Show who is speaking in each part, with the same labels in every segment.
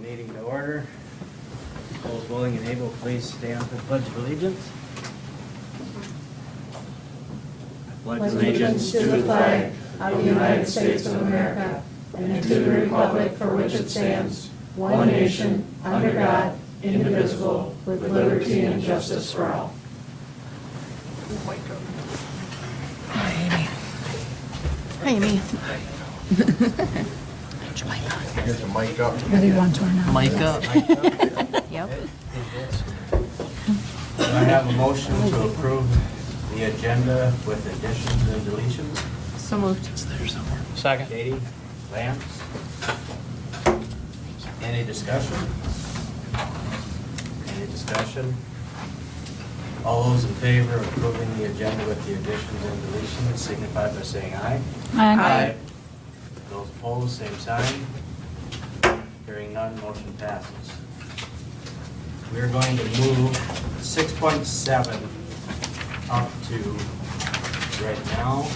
Speaker 1: meeting to order. Those willing and able, please stand for the Pledge of Allegiance. I
Speaker 2: Pledge allegiance to the flag of the United States of America and to the republic for which it stands, one nation, under God, indivisible, with liberty and justice for all.
Speaker 3: Hi, Amy.
Speaker 4: Here's the mic up.
Speaker 3: Whether you want to or not.
Speaker 5: Mic up.
Speaker 3: Yep.
Speaker 1: Do I have a motion to approve the agenda with additions and deletions?
Speaker 3: So moved.
Speaker 5: Second.
Speaker 1: Katie, Lance? Any discussion? Any discussion? All those in favor of approving the agenda with the additions and deletions signify by saying aye.
Speaker 3: Aye.
Speaker 1: Those opposed, same sign. Hearing none, motion passes. We're going to move 6.7 up to right now,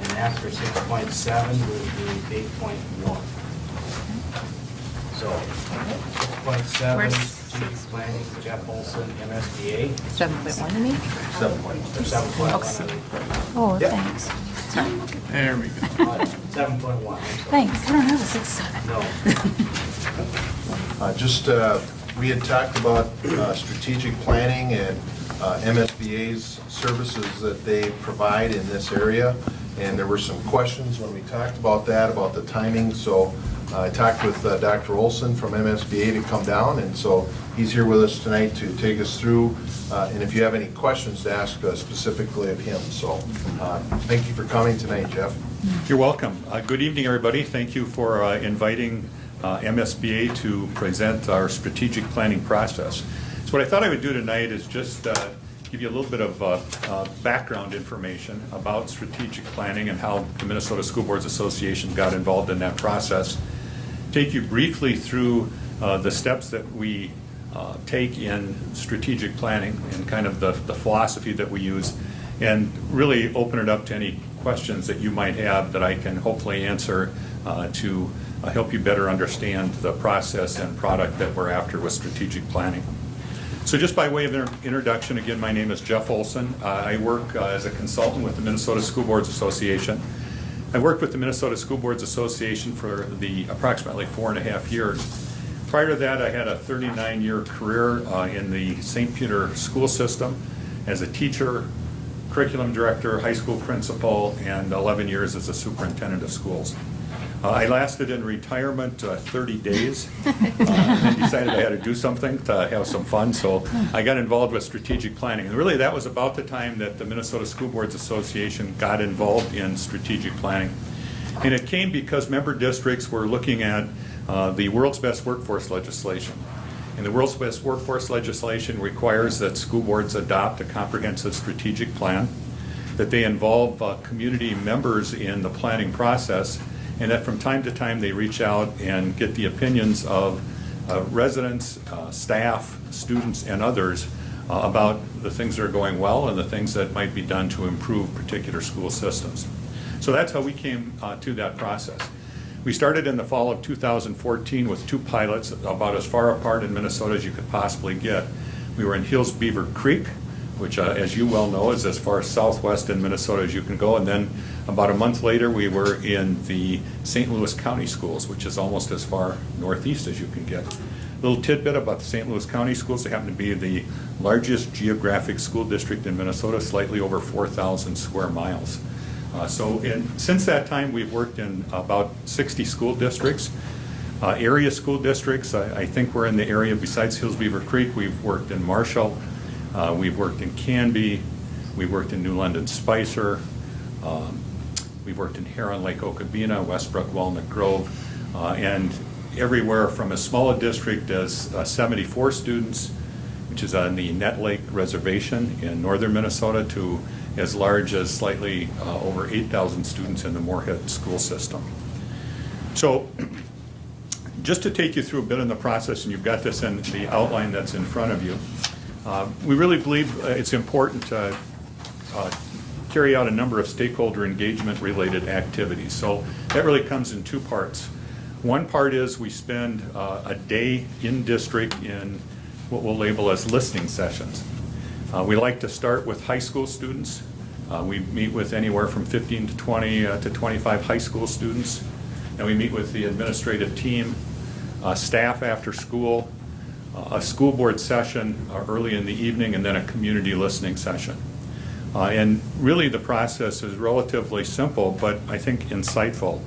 Speaker 1: and after 6.7, we'll do 8.1. So, 6.7,
Speaker 3: Where's
Speaker 1: strategic planning, Jeff Olson, MSBA,
Speaker 3: 7.1 to me?
Speaker 1: 7.1.
Speaker 3: Oh,
Speaker 4: Yep.
Speaker 3: thanks. Sorry.
Speaker 5: There we go.
Speaker 1: 7.1.
Speaker 3: Thanks. I don't have a 6.7.
Speaker 1: No.
Speaker 4: We had talked about strategic planning and MSBA's services that they provide in this area. And there were some questions when we talked about that, about the timing. So I talked with Dr. Olson from MSBA to come down. And so he's here with us tonight to take us through. And if you have any questions to ask specifically of him. So thank you for coming tonight, Jeff.
Speaker 6: You're welcome. Good evening, everybody. Thank you for inviting MSBA to present our strategic planning process. So what I thought I would do tonight is just give you a little bit of background information about strategic planning and how the Minnesota School Boards Association got involved in that process. Take you briefly through the steps that we take in strategic planning and kind of the philosophy that we use, and really open it up to any questions that you might have that I can hopefully answer to help you better understand the process and product that we're after with strategic planning. So just by way of introduction, again, my name is Jeff Olson. I work as a consultant with the Minnesota School Boards Association. I worked with the Minnesota School Boards Association for the approximately 4.5 years. Prior to that, I had a 39-year career in the St. Peter school system as a teacher, curriculum director, high school principal, and 11 years as a superintendent of schools. I lasted in retirement 30 days and decided I had to do something to have some fun, so I got involved with strategic planning. And really that was about the time that the Minnesota School Boards Association got involved in strategic planning. And it came because member districts were looking at the world's best workforce legislation. And the world's best workforce legislation requires that school boards adopt a comprehensive strategic plan, that they involve community members in the planning process, and that from time to time they reach out and get the opinions of residents, staff, students, and others about the things that are going well and the things that might be done to improve particular school systems. So that's how we came to that process. We started in the fall of 2014 with 2 pilots about as far apart in Minnesota as you could possibly get. We were in Hills Beaver Creek, which as you well know is as far southwest in Minnesota as you can go, and then about a month later we were in the St. Louis County Schools, which is almost as far northeast as you can get. A little tidbit about the St. Louis County Schools: they happen to be the largest geographic school district in Minnesota, slightly over 4,000 square miles. Since that time we've worked in about 60 school districts. Area school districts, I think we're in the area besides Hills Beaver Creek. We've worked in Marshall, we've worked in Canby, we've worked in New London Spicer, we've worked in Heron Lake Okabena, Westbrook, Walnut Grove, and everywhere from as small a district as 74 students, which is on the Net Lake Reservation in northern Minnesota, to as large as slightly over 8,000 students in the Moorhead school system. So just to take you through a bit in the process, and you've got this in the outline that's in front of you, we really believe it's important to carry out a number of stakeholder engagement related activities. So that really comes in 2 parts. One part is we spend a day in district in what we'll label as listening sessions. We like to start with high school students. We meet with anywhere from 15 to 20 to 25 high school students. And we meet with the administrative team, staff after school, a school board session early in the evening, and then a community listening session. And really the process is relatively simple, but I think insightful.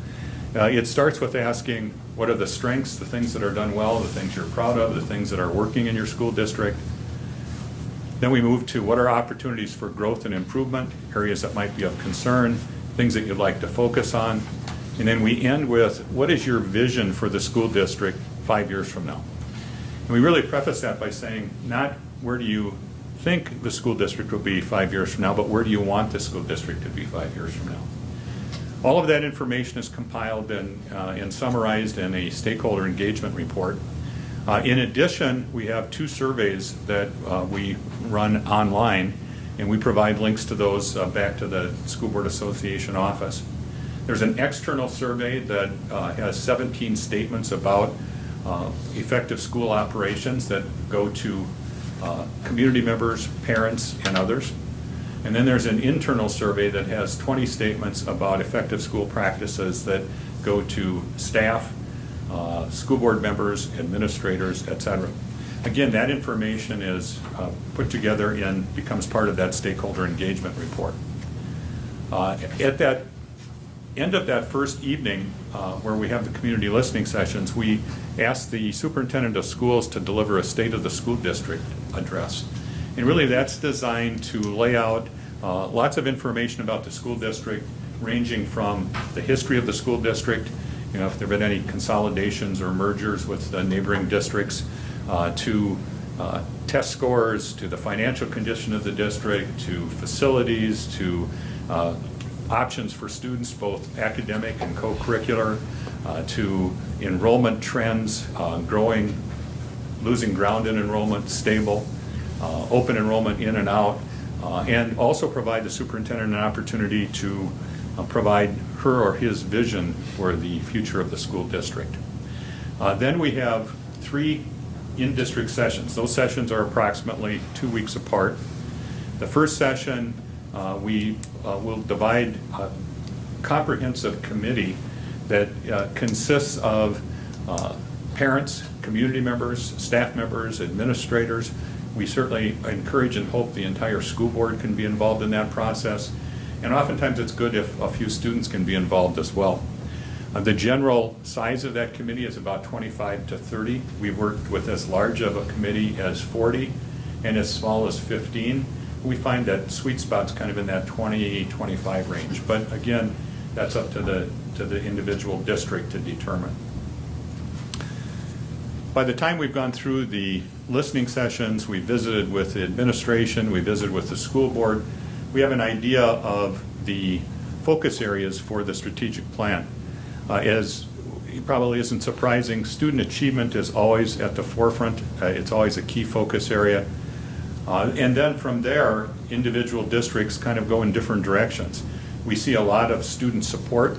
Speaker 6: It starts with asking what are the strengths, the things that are done well, the things you're proud of, the things that are working in your school district. Then we move to what are opportunities for growth and improvement, areas that might be of concern, things that you'd like to focus on. And then we end with what is your vision for the school district 5 years from now? And we really preface that by saying not where do you think the school district will be 5 years from now, but where do you want the school district to be 5 years from now? All of that information is compiled and summarized in a stakeholder engagement report. In addition, we have 2 surveys that we run online, and we provide links to those back to the School Board Association office. There's an external survey that has 17 statements about effective school operations that go to community members, parents, and others. And then there's an internal survey that has 20 statements about effective school practices that go to staff, school board members, administrators, etc. Again, that information is put together and becomes part of that stakeholder engagement report. At that end of that first evening, where we have the community listening sessions, we ask the superintendent of schools to deliver a state of the school district address. And really that's designed to lay out lots of information about the school district, ranging from the history of the school district, if there have been any consolidations or mergers with the neighboring districts, to test scores, to the financial condition of the district, to facilities, to options for students, both academic and co-curricular, to enrollment trends, growing, losing ground in enrollment, stable, open enrollment in and out, and also provide the superintendent an opportunity to provide her or his vision for the future of the school district. Then we have 3 in-district sessions. Those sessions are approximately 2 weeks apart. The first session, we will divide a comprehensive committee that consists of parents, community members, staff members, administrators. We certainly encourage and hope the entire school board can be involved in that process. And oftentimes it's good if a few students can be involved as well. The general size of that committee is about 25 to 30. We've worked with as large of a committee as 40 and as small as 15. We find that sweet spot's kind of in that 20-25 range. But again, that's up to the individual district to determine. By the time we've gone through the listening sessions, we visited with the administration, we visited with the school board, we have an idea of the focus areas for the strategic plan. As it probably isn't surprising, student achievement is always at the forefront. It's always a key focus area. And then from there, individual districts kind of go in different directions. We see a lot of student support,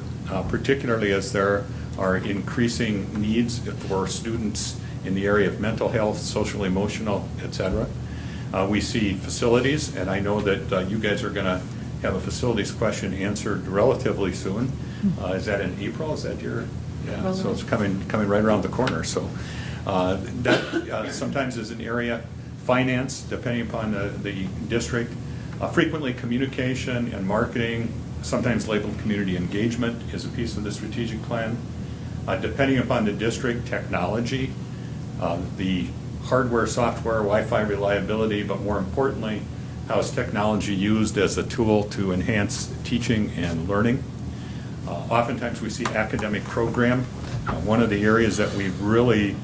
Speaker 6: particularly as there are increasing needs for students in the area of mental health, social, emotional, etc. We see facilities, and I know that you guys are going to have a facilities question answered relatively soon. Is that in April? Is that your? Yeah, so it's coming right around the corner. So that sometimes is an area. Finance, depending upon the district. Frequently communication and marketing, sometimes labeled community engagement, is a piece of the strategic plan. Depending upon the district, technology, the hardware, software, Wi-Fi reliability, but more importantly, how is technology used as a tool to enhance teaching and learning. Oftentimes we see academic program. One of the areas that we've really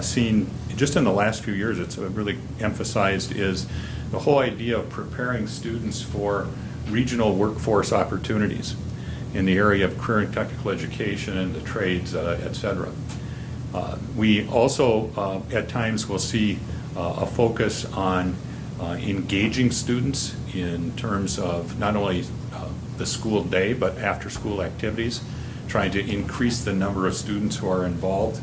Speaker 6: seen just in the last few years, it's really emphasized, is the whole idea of preparing students for regional workforce opportunities in the area of career and technical education and the trades, et cetera. We also, at times, will see a focus on engaging students in terms of not only the school day, but after-school activities, trying to increase the number of students who are involved.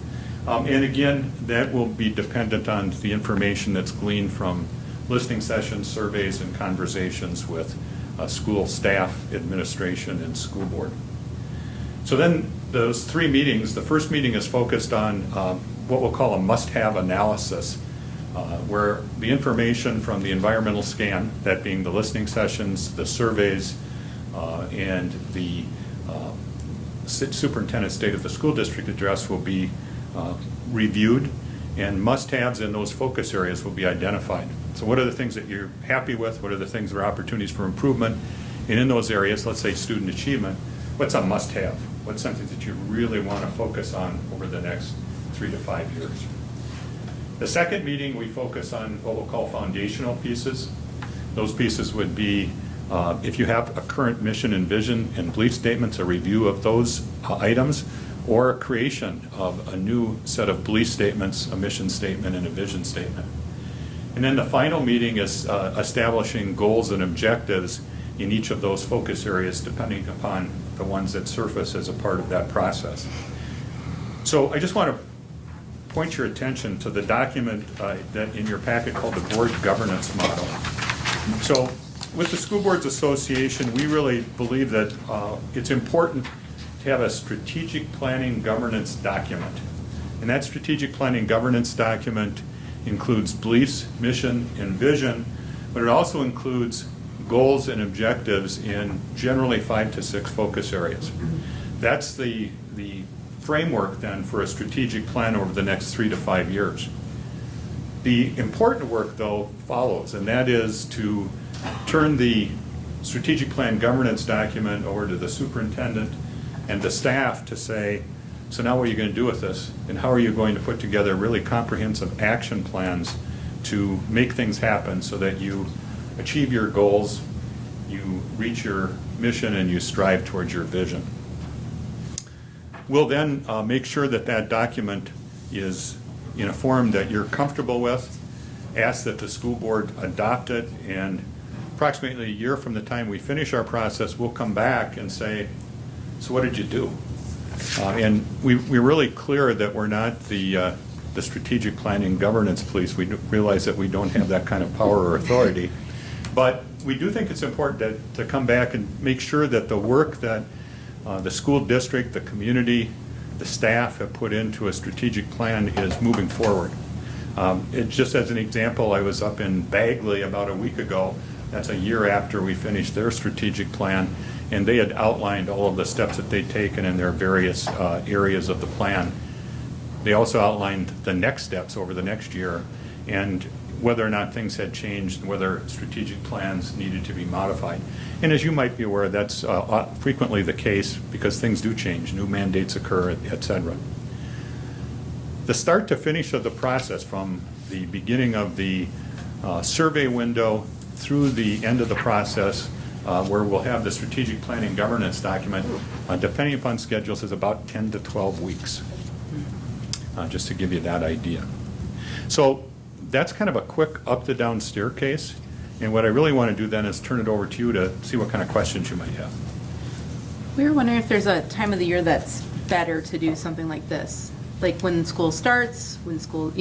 Speaker 6: And again, that will be dependent on the information that's gleaned from listening sessions, surveys, and conversations with school staff, administration, and school board. So then those 3 meetings, the first meeting is focused on what we'll call a must-have analysis, where the information from the environmental scan, that being the listening sessions, the surveys, and the superintendent state of the school district address will be reviewed, and must-haves in those focus areas will be identified. So what are the things that you're happy with? What are the things that are opportunities for improvement? And in those areas, let's say student achievement, what's a must-have? What's something that you really want to focus on over the next 3 to 5 years? The second meeting, we focus on what we'll call foundational pieces. Those pieces would be, if you have a current mission and vision and belief statements, a review of those items, or a creation of a new set of belief statements, a mission statement, and a vision statement. And then the final meeting is establishing goals and objectives in each of those focus areas, depending upon the ones that surface as a part of that process. So I just want to point your attention to the document that in your packet called the Board Governance Model. So with the School Boards Association, we really believe that it's important to have a strategic planning governance document. And that strategic planning governance document includes beliefs, mission, and vision, but it also includes goals and objectives in generally 5 to 6 focus areas. That's the framework then for a strategic plan over the next 3 to 5 years. The important work, though, follows, and that is to turn the strategic plan governance document over to the superintendent and the staff to say, so now what are you going to do with this? And how are you going to put together really comprehensive action plans to make things happen so that you achieve your goals, you reach your mission, and you strive towards your vision? We'll then make sure that that document is in a form that you're comfortable with, ask that the school board adopt it, and approximately a year from the time we finish our process, we'll come back and say, so what did you do? And we're really clear that we're not the strategic planning governance police. We realize that we don't have that kind of power or authority. But we do think it's important to come back and make sure that the work that the school district, the community, the staff have put into a strategic plan is moving forward. Just as an example, I was up in Bagley about a week ago. That's a year after we finished their strategic plan, and they had outlined all of the steps that they'd taken in their various areas of the plan. They also outlined the next steps over the next year and whether or not things had changed and whether strategic plans needed to be modified. And as you might be aware, that's frequently the case because things do change, new mandates occur, et cetera. The start to finish of the process, from the beginning of the survey window through the end of the process, where we'll have the strategic planning governance document, depending upon schedules, is about 10 to 12 weeks, just to give you that idea. So that's kind of a quick up to down staircase, and what I really want to do then is turn it over to you to see what kind of questions you might have.
Speaker 3: We were wondering if there's a time of the year that's better to do something like this, like when school starts, when school,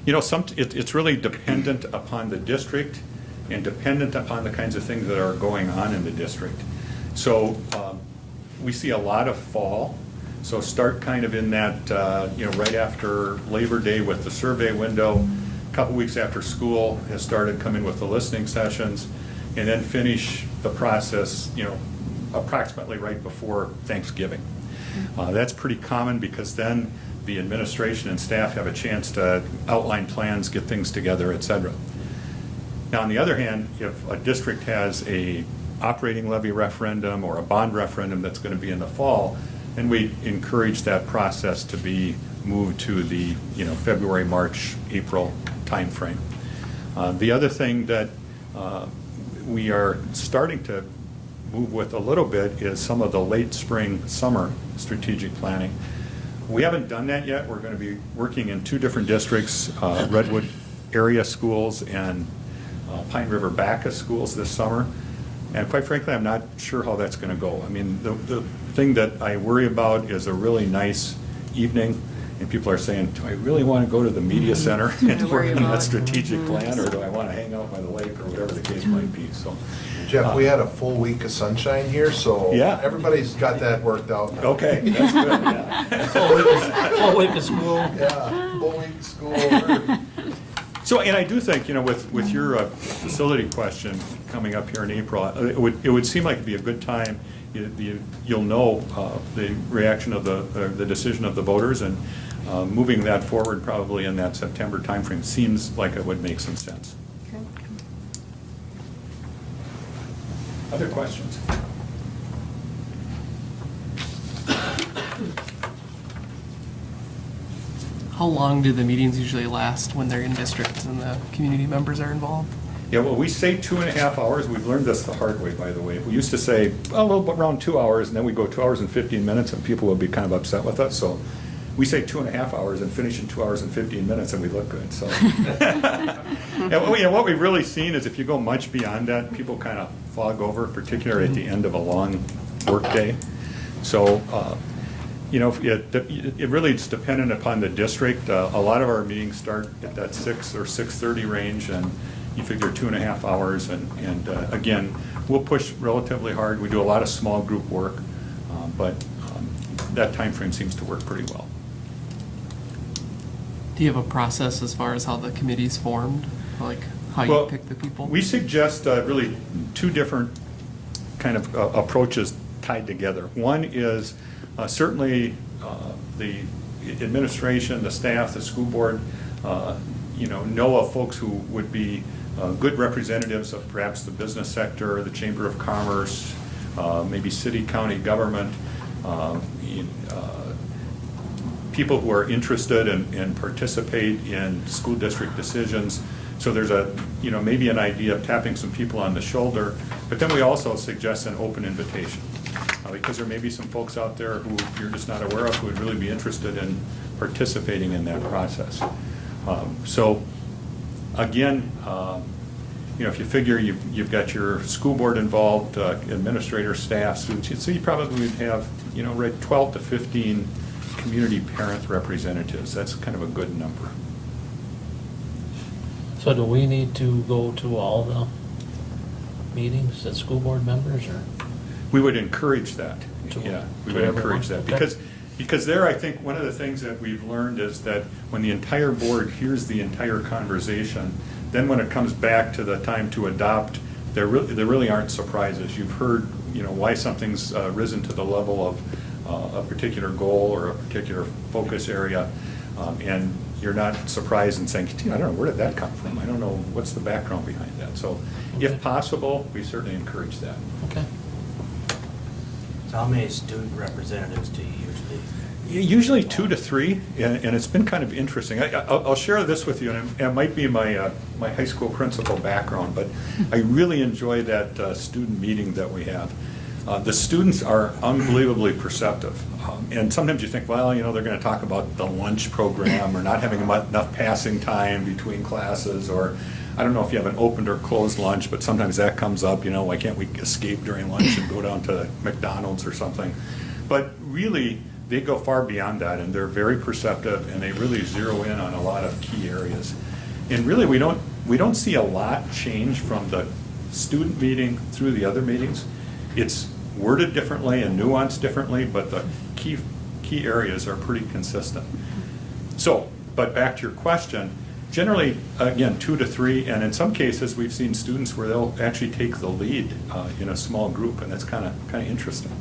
Speaker 6: It's really dependent upon the district and dependent upon the kinds of things that are going on in the district. So we see a lot of fall. So start kind of in that, right after Labor Day with the survey window, a couple weeks after school has started, come in with the listening sessions, and then finish the process, approximately right before Thanksgiving. That's pretty common because then the administration and staff have a chance to outline plans, get things together, et cetera. Now, on the other hand, if a district has a operating levy referendum or a bond referendum that's going to be in the fall, then we encourage that process to be moved to the February, March, April timeframe. The other thing that we are starting to move with a little bit is some of the late spring, summer strategic planning. We haven't done that yet. We're going to be working in 2 different districts, Redwood area schools and Pine River Bacchus schools this summer. And quite frankly, I'm not sure how that's going to go. I mean, the thing that I worry about is a really nice evening, and people are saying, do I really want to go to the media center and
Speaker 3: I worry
Speaker 6: work on
Speaker 3: about-
Speaker 6: that strategic plan, or do I want to hang out by the lake, or whatever the case might be, so.
Speaker 4: Jeff, we had a full week of sunshine here, so
Speaker 6: Yeah.
Speaker 4: everybody's got that worked out now.
Speaker 6: Okay, that's good, yeah.
Speaker 5: Full week of school.
Speaker 4: Yeah, full week of school over.
Speaker 6: So, and I do think, with your facility question coming up here in April, it would seem like it'd be a good time. You'll know the reaction of the decision of the voters, and moving that forward probably in that September timeframe seems like it would make some sense.
Speaker 3: Okay.
Speaker 6: Other questions?
Speaker 7: How long do the meetings usually last when they're in districts and the community members are involved?
Speaker 6: Yeah, well, we say 2.5 hours. We've learned this the hard way, by the way. We used to say, well, a little bit around 2 hours, and then we go 2 hours and 15 minutes, and people would be kind of upset with us. So we say 2.5 hours and finish in 2 hours and 15 minutes, and we look good. So, and what we've really seen is if you go much beyond that, people kind of fog over, particularly at the end of a long workday. So, it really is dependent upon the district. A lot of our meetings start at that 6 or 6:30 range, and you figure 2.5 hours. And again, we'll push relatively hard. We do a lot of small group work, but that time frame seems to work pretty well.
Speaker 7: Do you have a process as far as how the committee's formed? Like how
Speaker 6: Well,
Speaker 7: you pick the people?
Speaker 6: We suggest really two different kind of approaches tied together. One is certainly the administration, the staff, the school board, know of folks who would be good representatives of perhaps the business sector, the Chamber of Commerce, maybe city, county government, people who are interested and participate in school district decisions. So there's maybe an idea of tapping some people on the shoulder, but then we also suggest an open invitation. Because there may be some folks out there who you're just not aware of who would really be interested in participating in that process. So again, if you figure you've got your school board involved, administrator, staff, students, so you probably would have, right, 12 to 15 community parent representatives. That's kind of a good number.
Speaker 5: So do we need to go to all the meetings as school board members, or?
Speaker 6: We would encourage that.
Speaker 5: To-
Speaker 6: Yeah, we
Speaker 5: to
Speaker 6: would
Speaker 5: everyone?
Speaker 6: encourage that.
Speaker 5: Okay.
Speaker 6: Because there, I think, one of the things that we've learned is that when the entire board hears the entire conversation, then when it comes back to the time to adopt, there really aren't surprises. You've heard, why something's risen to the level of a particular goal or a particular focus area, and you're not surprised and saying, I don't know, where did that come from? I don't know, what's the background behind that? So
Speaker 5: Okay.
Speaker 6: if possible, we certainly encourage that.
Speaker 5: Okay.
Speaker 1: So how many student representatives do you usually?
Speaker 6: Usually 2 to 3, and it's been kind of interesting. I'll share this with you, and it might be my high school principal background, but I really enjoy that student meeting that we have. The students are unbelievably perceptive, and sometimes you think, well, they're going to talk about the lunch program or not having enough passing time between classes, or I don't know if you have an opened or closed lunch, but sometimes that comes up, why can't we escape during lunch and go down to McDonald's or something? But really, they go far beyond that, and they're very perceptive, and they really zero in on a lot of key areas. And really, we don't see a lot change from the student meeting through the other meetings. It's worded differently and nuanced differently, but the key areas are pretty consistent. So, but back to your question, generally, again, 2 to 3, and in some cases, we've seen students where they'll actually take the lead in a small group, and that's kind of interesting.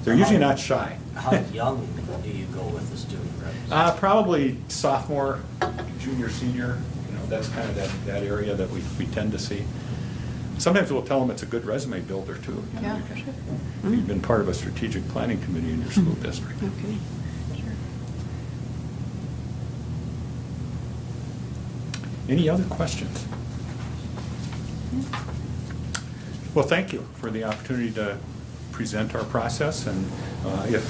Speaker 6: They're usually not shy.
Speaker 1: How young do you go with the student reps?
Speaker 6: Probably sophomore, junior, senior, that's kind of that area that we tend to see. Sometimes we'll tell them it's a good resume builder, too.
Speaker 3: Yeah, for sure.
Speaker 6: You've been part of a strategic planning committee in your school district.
Speaker 3: Okay, sure.
Speaker 6: Any other questions? Well, thank you for the opportunity to present our process, and if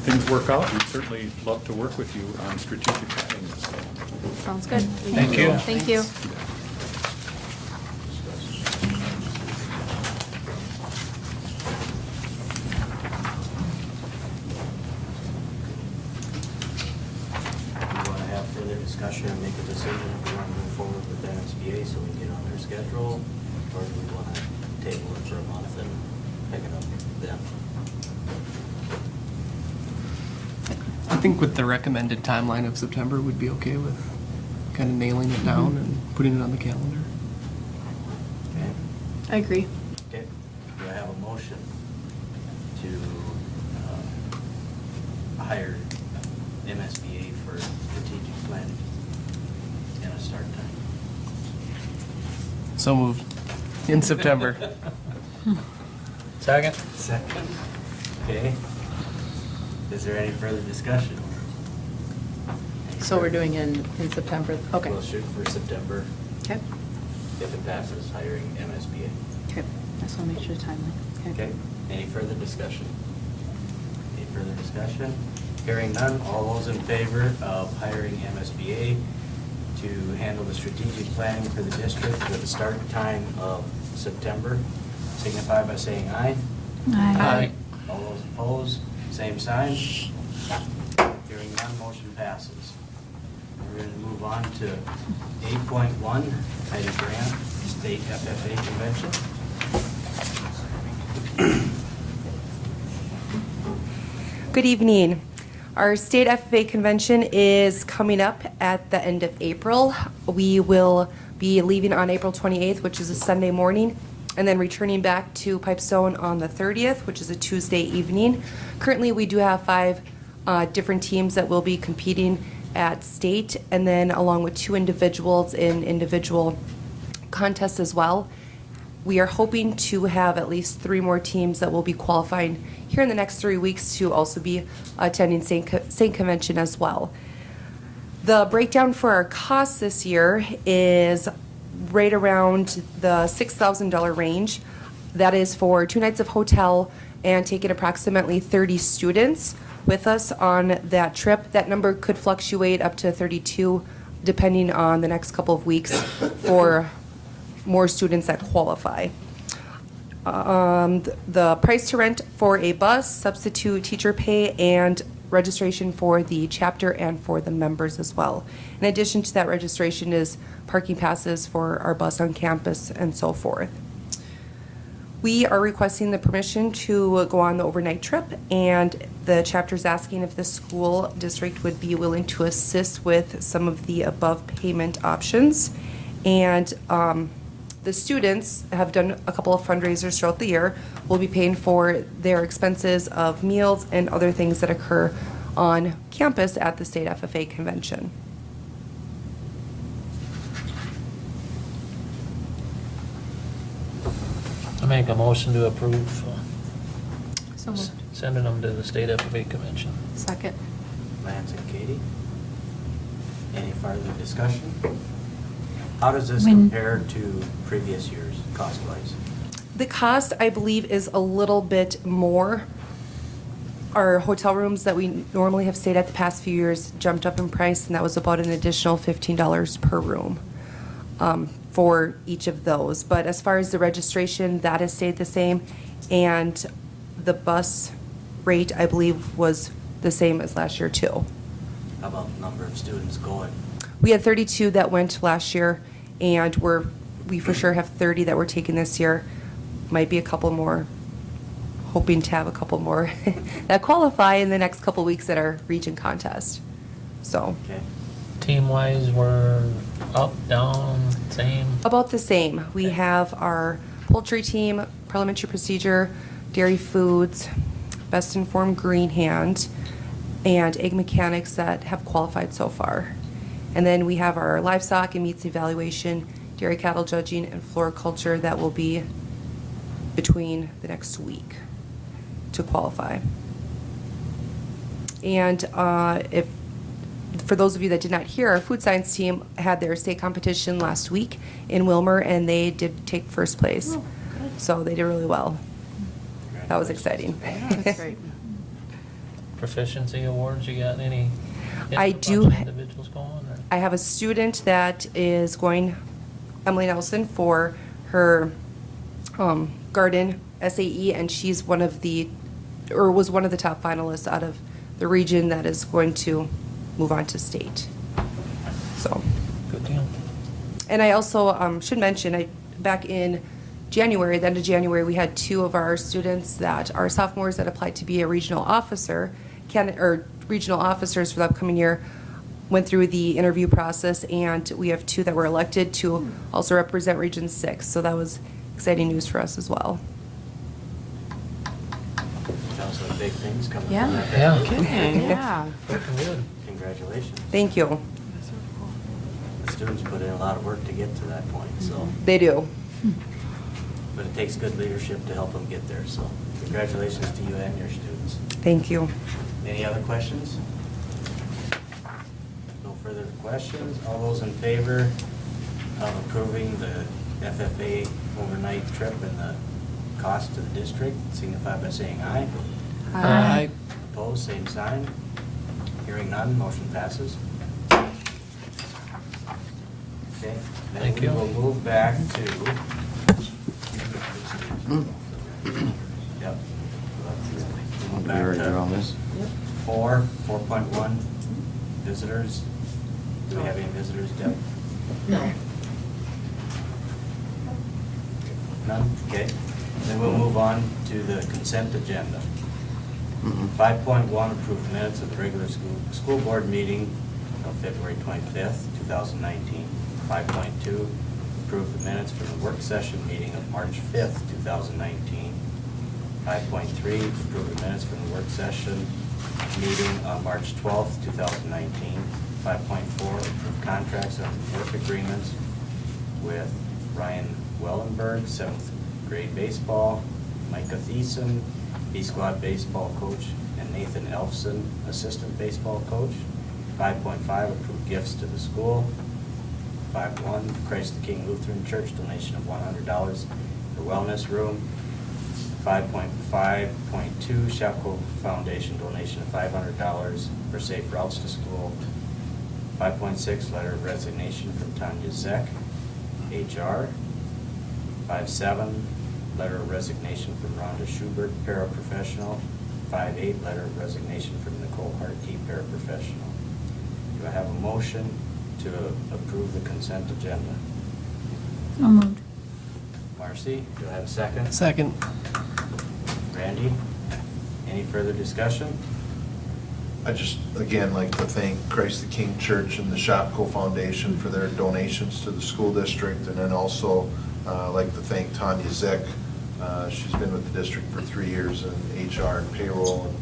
Speaker 6: things work out, we'd certainly love to work with you on strategic planning this fall.
Speaker 3: Sounds good.
Speaker 5: Thank you.
Speaker 3: Thank you.
Speaker 1: further discussion and make a decision if we want to move forward with MSBA so we can get on their schedule, or do we want to table it for a month and pick it up then?
Speaker 7: I think with the recommended timeline of September, we'd be okay with kind of nailing it down and putting it on the calendar.
Speaker 1: Okay,
Speaker 3: I agree.
Speaker 1: okay. Do I have a motion to hire MSBA for strategic planning and a start time?
Speaker 7: So moved. In September.
Speaker 5: Second?
Speaker 1: Second. Okay. Is there any further discussion?
Speaker 3: So we're doing in September, okay.
Speaker 1: We'll shoot for September,
Speaker 3: Okay,
Speaker 1: if it passes, hiring MSBA.
Speaker 3: okay. I just want to make sure the timeline.
Speaker 1: Okay, any further discussion? Any further discussion? Hearing none, all those in favor of hiring MSBA to handle the strategic planning for the district with a start time of September, signify by saying aye.
Speaker 7: Aye.
Speaker 1: All those opposed, same sign. Hearing none, motion passes. We're going to move on to 8.1, Heidi Grant, State FFA Convention.
Speaker 8: Good evening. Our state FFA convention is coming up at the end of April. We will be leaving on April 28th, which is a Sunday morning, and then returning back to Pipestone on the 30th, which is a Tuesday evening. Currently, we do have 5 different teams that will be competing at state, and then along with 2 individuals in individual contests as well. We are hoping to have at least 3 more teams that will be qualifying here in the next 3 weeks to also be attending state convention as well. The breakdown for our costs this year is right around the $6,000 range. That is for 2 nights of hotel and taking approximately 30 students with us on that trip. That number could fluctuate up to 32 depending on the next couple of weeks for more students that qualify. The price to rent for a bus, substitute teacher pay, and registration for the chapter and for the members as well. In addition to that registration is parking passes for our bus on campus and so forth. We are requesting the permission to go on the overnight trip, and the chapter's asking if the school district would be willing to assist with some of the above payment options. And the students have done a couple of fundraisers throughout the year. We'll be paying for their expenses of meals and other things that occur on campus at the state FFA convention.
Speaker 5: I make a motion to approve
Speaker 3: So moved.
Speaker 5: sending them to the state FFA convention.
Speaker 3: Second.
Speaker 1: Lance and Katie? Any further discussion? How does this
Speaker 2: When-
Speaker 1: compare to previous years, cost-wise?
Speaker 8: The cost, I believe, is a little bit more. Our hotel rooms that we normally have stayed at the past few years jumped up in price, and that was about an additional $15 per room for each of those. But as far as the registration, that has stayed the same, and the bus rate, I believe, was the same as last year, too.
Speaker 1: How about the number of students going?
Speaker 8: We had 32 that went last year, and we for sure have 30 that we're taking this year. Might be a couple more, hoping to have a couple more that qualify in the next couple weeks at our region contest. So,
Speaker 1: Okay,
Speaker 5: Team-wise, we're up, down, same.
Speaker 8: about the same. We have our poultry team, parliamentary procedure, dairy foods, best informed green hand, and egg mechanics that have qualified so far. And then we have our livestock and meats evaluation, dairy cattle judging, and floriculture that will be between the next week to qualify. And if, for those of you that did not hear, our food science team had their state competition last week in Wilmer, and they did take first place. So they did really well. That was exciting.
Speaker 3: That's great.
Speaker 5: Proficiency awards, you got any?
Speaker 8: I
Speaker 5: bunch
Speaker 8: do
Speaker 5: of
Speaker 8: ha-
Speaker 5: Individuals going, or?
Speaker 8: I have a student that is going, Emily Nelson, for her garden SAE, and she's one of the, or was one of the top finalists out of the region that is going to move on to state. So.
Speaker 5: Good deal.
Speaker 8: And I also should mention, back in January, the end of January, we had 2 of our students that are sophomores that applied to be a regional officer, regional officers for the upcoming year, went through the interview process, and we have 2 that were elected to also represent Region 6. So that was exciting news for us as well.
Speaker 1: Sounds like big things coming
Speaker 3: Yeah.
Speaker 1: from that.
Speaker 5: Yeah.
Speaker 3: Yeah.
Speaker 5: Looking good.
Speaker 1: Congratulations.
Speaker 8: Thank you.
Speaker 1: The students put in a lot of work to get to that point, so,
Speaker 8: They do.
Speaker 1: but it takes good leadership to help them get there, so congratulations to you and your students.
Speaker 8: Thank you.
Speaker 1: Any other questions? No further questions? All those in favor of approving the FFA overnight trip and the cost to the district, signify by saying aye.
Speaker 7: Aye.
Speaker 1: Opposed, same sign. Hearing none, motion passes. Okay.
Speaker 5: Thank you.
Speaker 1: Then we will move back to. Yep. We'll move back to 4.1, visitors. Do we have any visitors, Deb?
Speaker 2: No.
Speaker 1: None? Okay. Then we'll move on to the consent agenda. 5.1, approve the minutes of the regular school board meeting of February 25th, 2019. 5.2, approve the minutes from the work session meeting of March 5th, 2019. 5.3, approve the minutes from the work session meeting on March 12th, 2019. 5.4, approve contracts and work agreements with Ryan Wellenberg, 7th grade baseball, Micah Thiessen, B-squad baseball coach, and Nathan Elfson, assistant baseball coach. 5.5, approve gifts to the school. 5.1, Christ the King Lutheran Church, donation of $100 for wellness room. 5.5.2, Shapco Foundation, donation of $500 for safe routes to school. 5.6, letter of resignation from Tanya Zek, HR. 5.7, letter of resignation from Rhonda Schubert, paraprofessional. 5.8, letter of resignation from Nicole Hartke, paraprofessional. Do I have a motion to approve the consent agenda?
Speaker 2: So moved.
Speaker 1: Marcy, do I have a second?
Speaker 7: Second.
Speaker 1: Randy, any further discussion?
Speaker 4: I just, again, like to thank Christ the King Church and the Shopko Foundation for their donations to the school district, and then also like to thank Tanya Zek. She's been with the district for 3 years in HR and payroll, and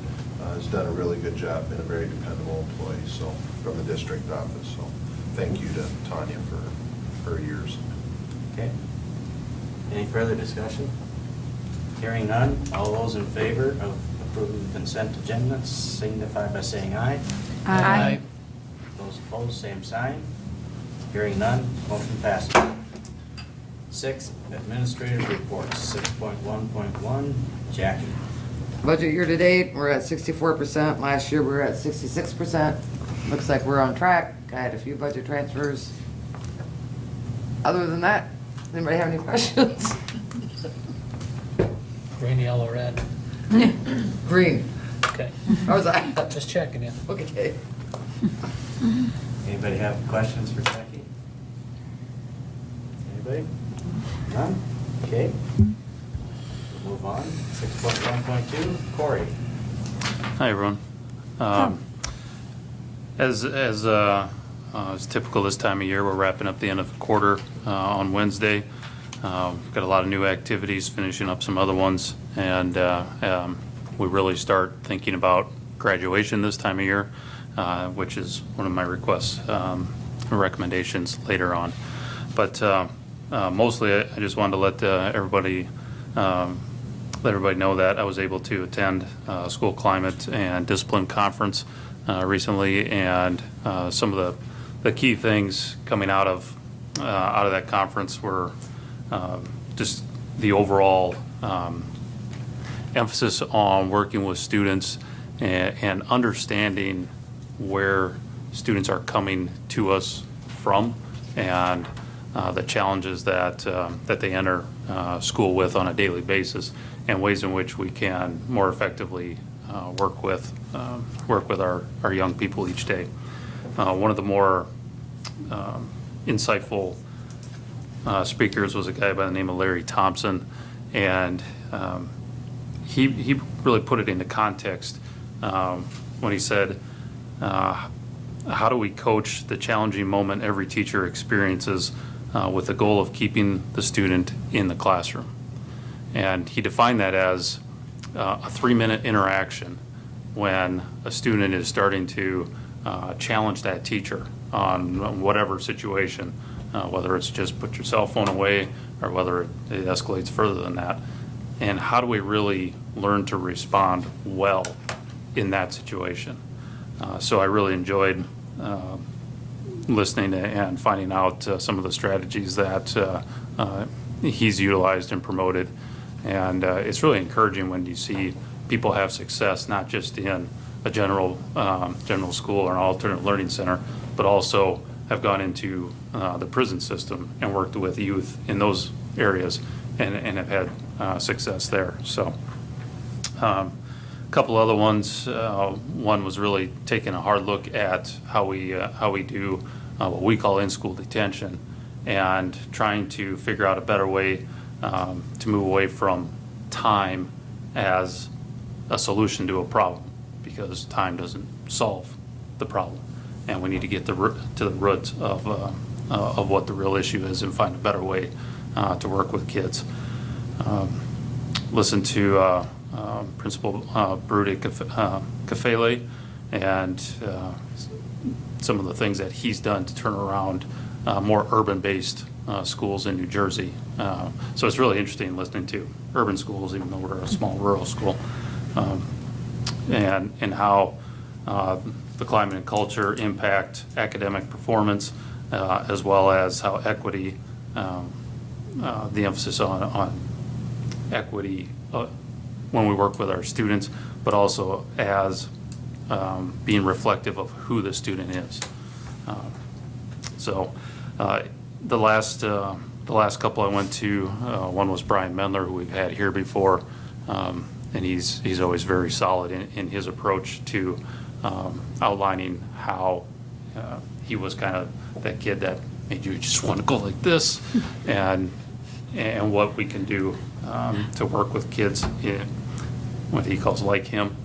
Speaker 4: has done a really good job, been a very dependable employee, so, from the district office. So thank you to Tanya for her years.
Speaker 1: Okay. Any further discussion? Hearing none, all those in favor of approving the consent agenda signify by saying aye.
Speaker 7: Aye.
Speaker 1: Those opposed, same sign. Hearing none, motion passes. 6, administrative reports, 6.1.1, Jackie.
Speaker 9: Budget year to date, we're at 64%. Last year, we were at 66%. Looks like we're on track. I had a few budget transfers. Other than that, anybody have any questions?
Speaker 5: Green, yellow, red.
Speaker 9: Green.
Speaker 5: Okay.
Speaker 9: How was that?
Speaker 5: Just checking you.
Speaker 9: Okay.
Speaker 1: Anybody have questions for Jackie? Anybody? None? Okay. We'll move on. 6.1.2, Corey.
Speaker 10: Hi, everyone. As typical this time of year, we're wrapping up the end of the quarter on Wednesday. We've got a lot of new activities, finishing up some other ones, and we really start thinking about graduation this time of year, which is one of my requests, recommendations later on. But mostly, I just wanted to let everybody know that I was able to attend School Climate and Discipline Conference recently, and some of the key things coming out of that conference were just the overall emphasis on working with students and understanding where students are coming to us from, and the challenges that they enter school with on a daily basis, and ways in which we can more effectively work with our young people each day. One of the more insightful speakers was a guy by the name of Larry Thompson, and he really put it into context when he said, how do we coach the challenging moment every teacher experiences with the goal of keeping the student in the classroom? And he defined that as a 3-minute interaction when a student is starting to challenge that teacher on whatever situation, whether it's just put your cell phone away or whether it escalates further than that. And how do we really learn to respond well in that situation? So I really enjoyed listening to and finding out some of the strategies that he's utilized and promoted. And it's really encouraging when you see people have success, not just in a general school or an alternate learning center, but also have gone into the prison system and worked with youth in those areas and have had success there. So a couple other ones. One was really taking a hard look at how we do what we call in-school detention and trying to figure out a better way to move away from time as a solution to a problem, because time doesn't solve the problem, and we need to get to the root of what the real issue is and find a better way to work with kids. Listen to Principal Brudi Kafele and some of the things that he's done to turn around more urban-based schools in New Jersey. So it's really interesting listening to urban schools, even though we're a small rural school, and how the climate and culture impact academic performance, as well as how equity, the emphasis on equity when we work with our students, but also as being reflective of who the student is. So the last couple I went to, one was Brian Mendler, who we've had here before, and he's always very solid in his approach to outlining how he was kind of that kid that made you just want to go like this, and what we can do to work with kids in what he calls like him.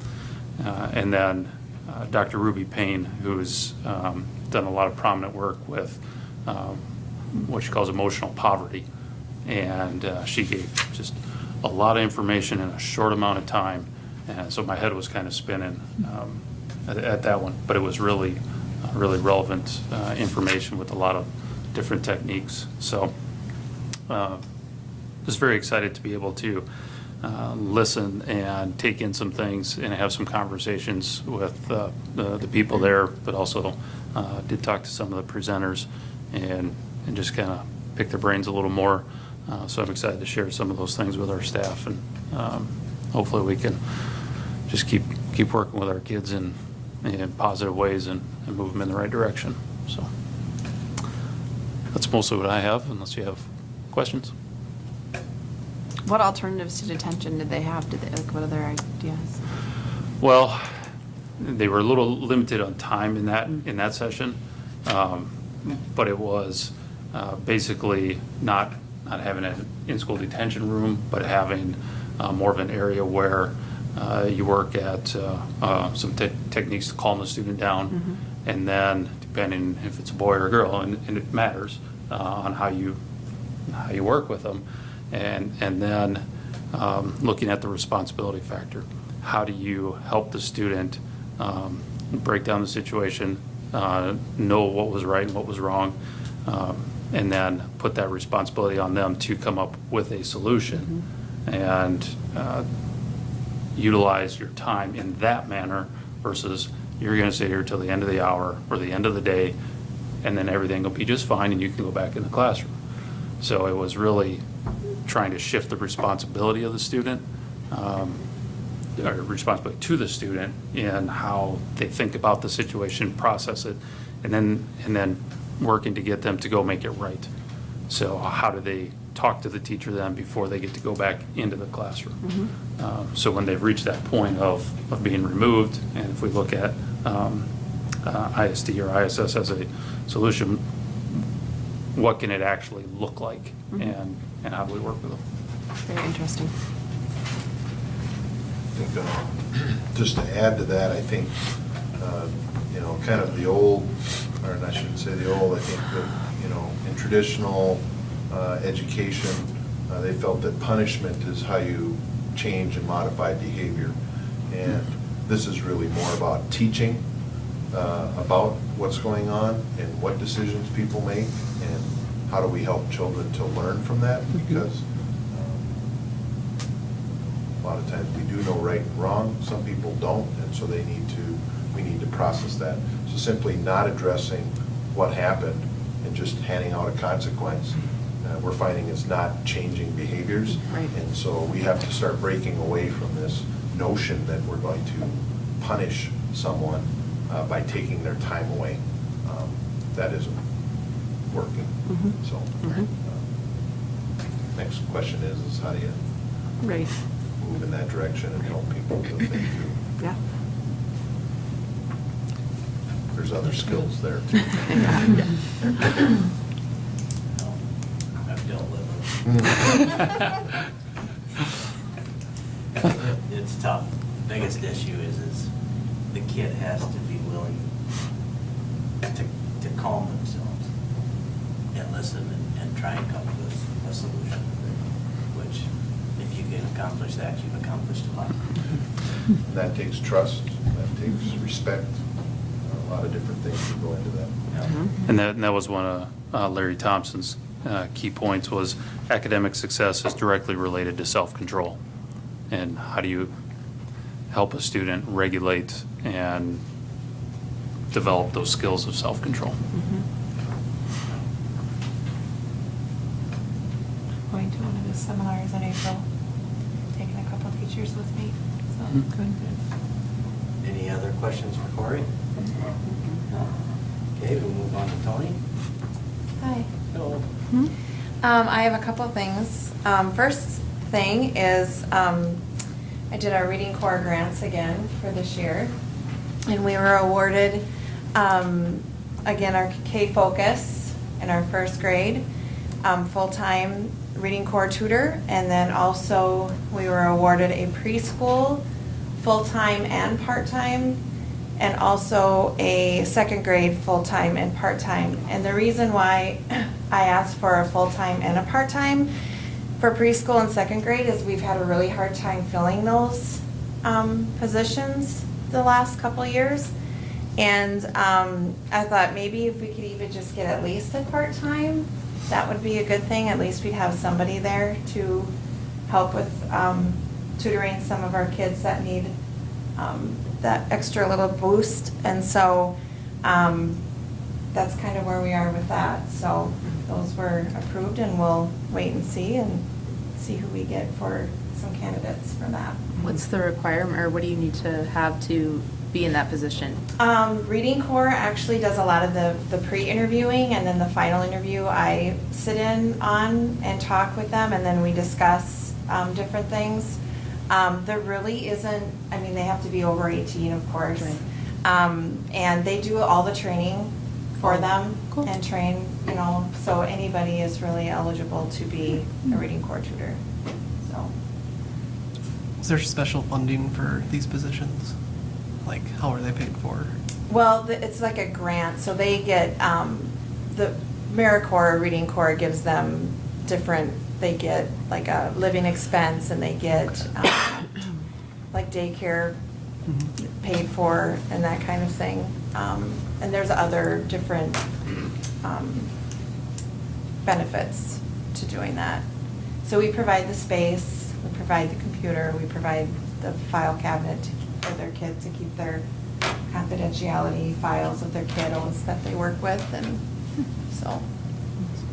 Speaker 10: And then Dr. Ruby Payne, who's done a lot of prominent work with what she calls emotional poverty. And she gave just a lot of information in a short amount of time. And so my head was kind of spinning at that one. But it was really relevant information with a lot of different techniques. So just very excited to be able to listen and take in some things and have some conversations with the people there, but also did talk to some of the presenters and just kind of pick their brains a little more. So I'm excited to share some of those things with our staff, and hopefully we can just keep working with our kids in positive ways and move them in the right direction. So that's mostly what I have, unless you have questions.
Speaker 2: What alternatives to detention did they have? What other ideas?
Speaker 10: Well, they were a little limited on time in that session, but it was basically not having an in-school detention room, but having more of an area where you work at some techniques to calm the student down, and then depending if it's a boy or a girl, and it matters on how you work with them. And then looking at the responsibility factor. How do you help the student break down the situation, know what was right and what was wrong, and then put that responsibility on them to come up with a solution, and utilize your time in that manner versus you're going to sit here till the end of the hour or the end of the day, and then everything will be just fine and you can go back in the classroom. So it was really trying to shift the responsibility of the student, or responsibility to the student in how they think about the situation, process it, and then working to get them to go make it right. So how do they talk to the teacher then before they get to go back into the classroom? So when they've reached that point of being removed, and if we look at ISD or ISS as a solution, what can it actually look like, and how do we work with them?
Speaker 8: Very interesting.
Speaker 4: I think, just to add to that, I think, kind of the old, or I shouldn't say the old, I think that, in traditional education, they felt that punishment is how you change and modify behavior. And this is really more about teaching about what's going on and what decisions people make, and how do we help children to learn from that, because a lot of times we do know right and wrong, some people don't, and so we need to process that. So simply not addressing what happened and just handing out a consequence, we're finding it's not changing behaviors.
Speaker 8: Right.
Speaker 4: And so we have to start breaking away from this notion that we're going to punish someone by taking their time away. That isn't working. So, next question is how do you
Speaker 8: Right.
Speaker 4: move in that direction and help people to think too?
Speaker 8: Yeah.
Speaker 4: There's other skills there too.
Speaker 1: I've dealt with it. It's tough. Biggest issue is the kid has to be willing to calm themselves and listen and try and come with a solution, which if you can accomplish that, you've accomplished a lot.
Speaker 4: That takes trust, that takes respect, a lot of different things that go into that.
Speaker 10: And that was one of Larry Thompson's key points, was academic success is directly related to self-control. And how do you help a student regulate and develop those skills of self-control?
Speaker 3: Going to one of his seminars in April, taking a couple teachers with me, so good.
Speaker 1: Any other questions for Corey? No? Okay, we'll move on to Tony.
Speaker 11: Hi.
Speaker 1: Hello.
Speaker 11: I have a couple things. First thing is I did our Reading Corps grants again for this year. And we were awarded, again, our K-Focus in our first grade, full-time Reading Corps tutor. And then also we were awarded a preschool, full-time and part-time, and also a second grade full-time and part-time. And the reason why I asked for a full-time and a part-time for preschool and second grade is we've had a really hard time filling those positions the last couple of years. And I thought maybe if we could even just get at least a part-time, that would be a good thing. At least we'd have somebody there to help with tutoring some of our kids that need that extra little boost. And so that's kind of where we are with that. So those were approved, and we'll wait and see who we get for some candidates for that.
Speaker 3: What's the requirement, or what do you need to have to be in that position?
Speaker 11: Reading Corps actually does a lot of the pre-interviewing, and then the final interview I sit in on and talk with them, and then we discuss different things. There really isn't, I mean, they have to be over 18, of course.
Speaker 3: Right.
Speaker 11: And they do all the training for them
Speaker 3: Cool.
Speaker 11: and train, so anybody is really eligible to be a Reading Corps tutor, so.
Speaker 7: Is there special funding for these positions? Like, how are they paid for?
Speaker 11: Well, it's like a grant, so they get, the AmeriCorps, Reading Corps gives them different, they get like a living expense, and they get like daycare paid for and that kind of thing. And there's other different benefits to doing that. So we provide the space, we provide the computer, we provide the file cabinet for their kids to keep their confidentiality files of their kiddos that they work with, and so,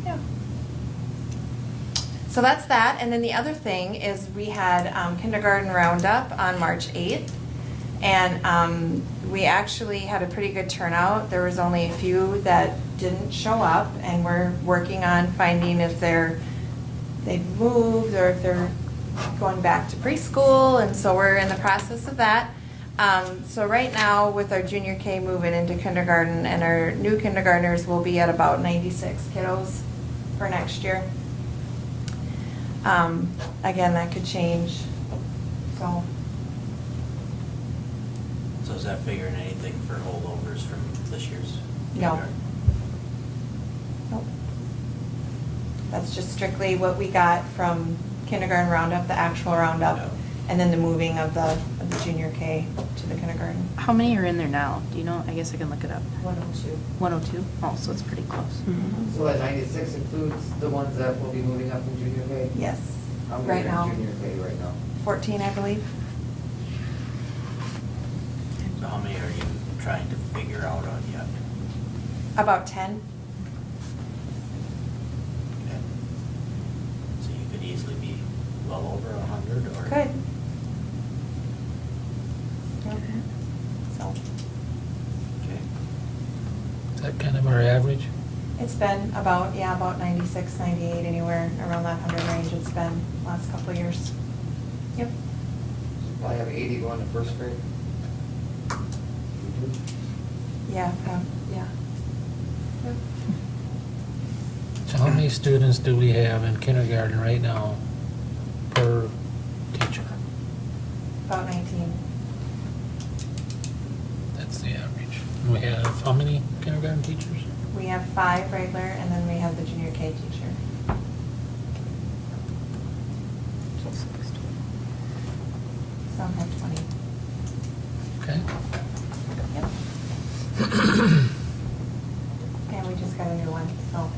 Speaker 11: yeah. So that's that, and then the other thing is we had kindergarten roundup on March 8th, and we actually had a pretty good turnout. There was only a few that didn't show up, and we're working on finding if they've moved or if they're going back to preschool, and so we're in the process of that. So right now, with our junior K moving into kindergarten, and our new kindergartners will be at about 96 kiddos for next year. Again, that could change, so.
Speaker 1: So is that figuring anything for holdovers from this year's?
Speaker 11: No.
Speaker 1: kindergarten?
Speaker 11: Nope. That's just strictly what we got from kindergarten roundup, the actual roundup,
Speaker 1: Yeah.
Speaker 11: and then the moving of the junior K to the kindergarten.
Speaker 3: How many are in there now? Do you know? I guess I can look it up.
Speaker 11: 102.
Speaker 3: 102? Oh, so it's pretty close.
Speaker 9: So that 96 includes the ones that will be moving up in junior K?
Speaker 11: Yes,
Speaker 9: How many
Speaker 11: right
Speaker 9: are in
Speaker 11: now.
Speaker 9: junior K right now?
Speaker 11: 14, I believe.
Speaker 1: So how many are you trying to figure out on yet?
Speaker 11: About 10.
Speaker 1: Okay. So you could easily be well over 100 or?
Speaker 11: Good. Yep. So,
Speaker 1: Okay.
Speaker 5: Is that kind of our average?
Speaker 11: it's been about 96, 98, anywhere around that 100 range it's been last couple of years. Yep.
Speaker 9: I have 80 going to first grade.
Speaker 11: Yeah, yeah. Yep.
Speaker 5: So how many students do we have in kindergarten right now per teacher?
Speaker 11: About 19.
Speaker 5: That's the average. And we have how many kindergarten teachers?
Speaker 11: We have 5 regular, and then we have the junior K teacher. Some have 20.
Speaker 5: Okay.
Speaker 11: Yep. And we just got a new one, so,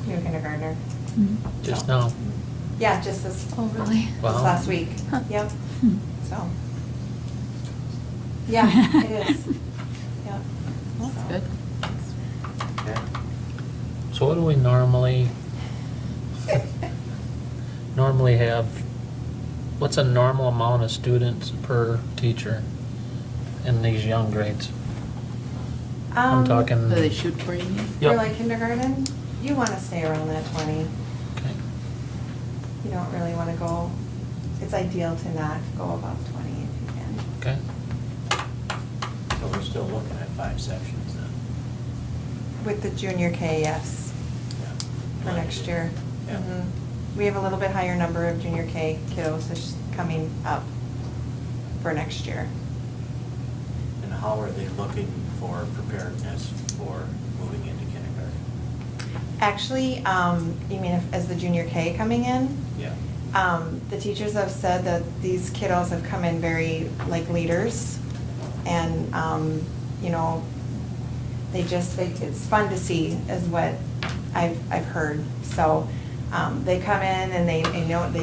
Speaker 11: new kindergartner.
Speaker 5: Just now.
Speaker 11: Yeah, just this,
Speaker 3: Oh, really?
Speaker 11: this
Speaker 5: Wow.
Speaker 11: last week.
Speaker 3: Huh.
Speaker 11: Yep,
Speaker 3: Hmm.
Speaker 11: so. Yeah, it is. Yep.
Speaker 3: Well, that's
Speaker 11: So.
Speaker 3: good.
Speaker 1: Okay.
Speaker 5: So what do we normally have? What's a normal amount of students per teacher in these young grades? I'm talking.
Speaker 3: Do they shoot for you?
Speaker 11: For
Speaker 5: Yep.
Speaker 11: like kindergarten, you want to stay around that 20.
Speaker 5: Okay.
Speaker 11: You don't really want to go, it's ideal to not go above 20 if you can.
Speaker 5: Okay.
Speaker 1: So we're still looking at 5 sections then?
Speaker 11: With the junior K, yes,
Speaker 1: Yeah.
Speaker 11: for next year.
Speaker 1: Yeah.
Speaker 11: Mhm. We have a little bit higher number of junior K kiddos this coming up for next year.
Speaker 1: And how are they looking for preparedness for moving into kindergarten?
Speaker 11: Actually, you mean as the junior K coming in?
Speaker 1: Yeah.
Speaker 11: The teachers have said that these kiddos have come in very like leaders, and, you know, it's fun to see is what I've heard. So, they come in and they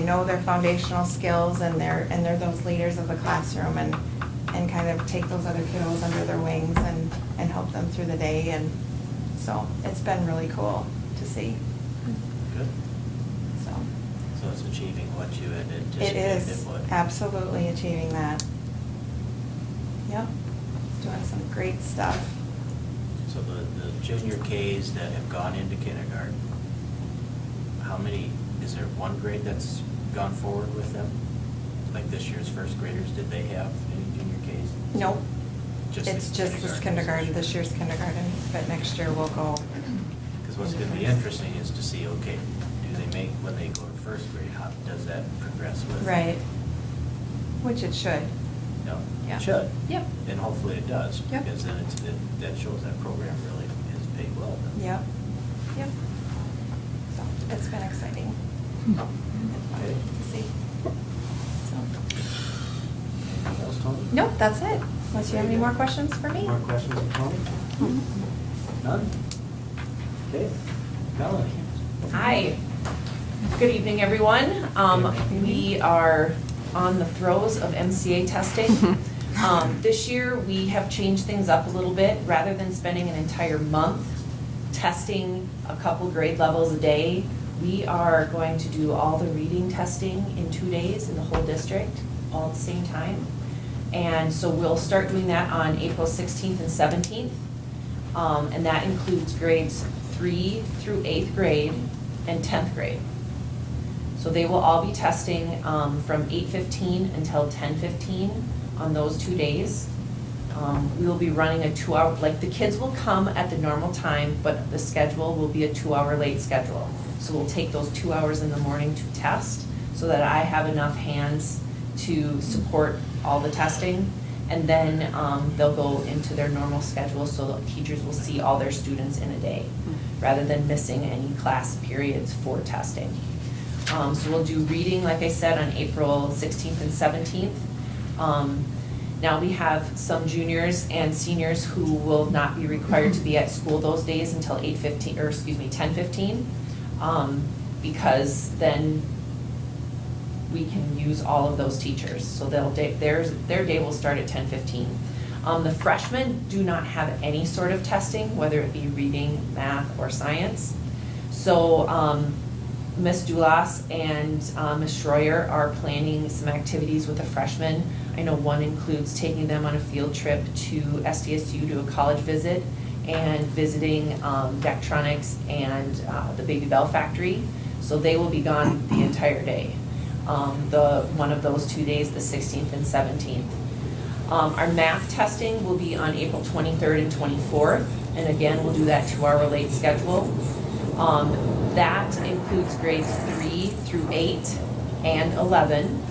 Speaker 11: know their foundational skills, and they're those leaders of the classroom, and kind of take those other kiddos under their wings and help them through the day, and so it's been really cool to see,
Speaker 1: Good.
Speaker 11: so.
Speaker 1: So it's achieving what you had
Speaker 11: It
Speaker 1: anticipated
Speaker 11: is
Speaker 1: it would?
Speaker 11: absolutely achieving that. Yep, it's doing some great stuff.
Speaker 1: So the junior Ks that have gone into kindergarten, how many, is there one grade that's gone forward with them? Like this year's first graders, did they have any junior Ks?
Speaker 11: Nope,
Speaker 1: Just the
Speaker 11: it's just this kindergarten, this year's kindergarten, but next year we'll go.
Speaker 1: Because what's going to be interesting is to see, okay, do they make, when they go to first grade, how does that progress with?
Speaker 11: Right, which it should.
Speaker 1: No,
Speaker 11: Yeah.
Speaker 1: it should.
Speaker 11: Yep.
Speaker 1: And hopefully it does,
Speaker 11: Yep.
Speaker 1: because then that shows that program really is paid well. then.
Speaker 11: Yep, yep. So, it's been exciting.
Speaker 1: Okay.
Speaker 11: To see. So.
Speaker 1: Anything else, Tony?
Speaker 11: Nope, that's it. Unless you have any more questions for me?
Speaker 1: More questions of Tony? None? Okay. Melanie?
Speaker 12: Hi. Good evening, everyone. We are on the throes of MCA testing. This year, we have changed things up a little bit. Rather than spending an entire month testing a couple grade levels a day, we are going to do all the reading testing in 2 days in the whole district, all at the same time. And so we'll start doing that on April 16th and 17th. And that includes grades 3 through 8th grade and 10th grade. So they will all be testing from 8:15 until 10:15 on those 2 days. We will be running a 2-hour, like the kids will come at the normal time, but the schedule will be a 2-hour late schedule. So we'll take those 2 hours in the morning to test so that I have enough hands to support all the testing. And then they'll go into their normal schedule so the teachers will see all their students in a day rather than missing any class periods for testing. So we'll do reading, like I said, on April 16th and 17th. Now we have some juniors and seniors who will not be required to be at school those days until 10:15, because then we can use all of those teachers. So their day will start at 10:15. The freshmen do not have any sort of testing, whether it be reading, math, or science. So Ms. Dulas and Ms. Schroyer are planning some activities with the freshmen. I know one includes taking them on a field trip to SDSU to a college visit and visiting Daktronics and the Baby Bell factory. So they will be gone the entire day. One of those 2 days, the 16th and 17th. Our math testing will be on April 23rd and 24th, and again, we'll do that 2-hour late schedule. That includes grades 3 through 8 and 11.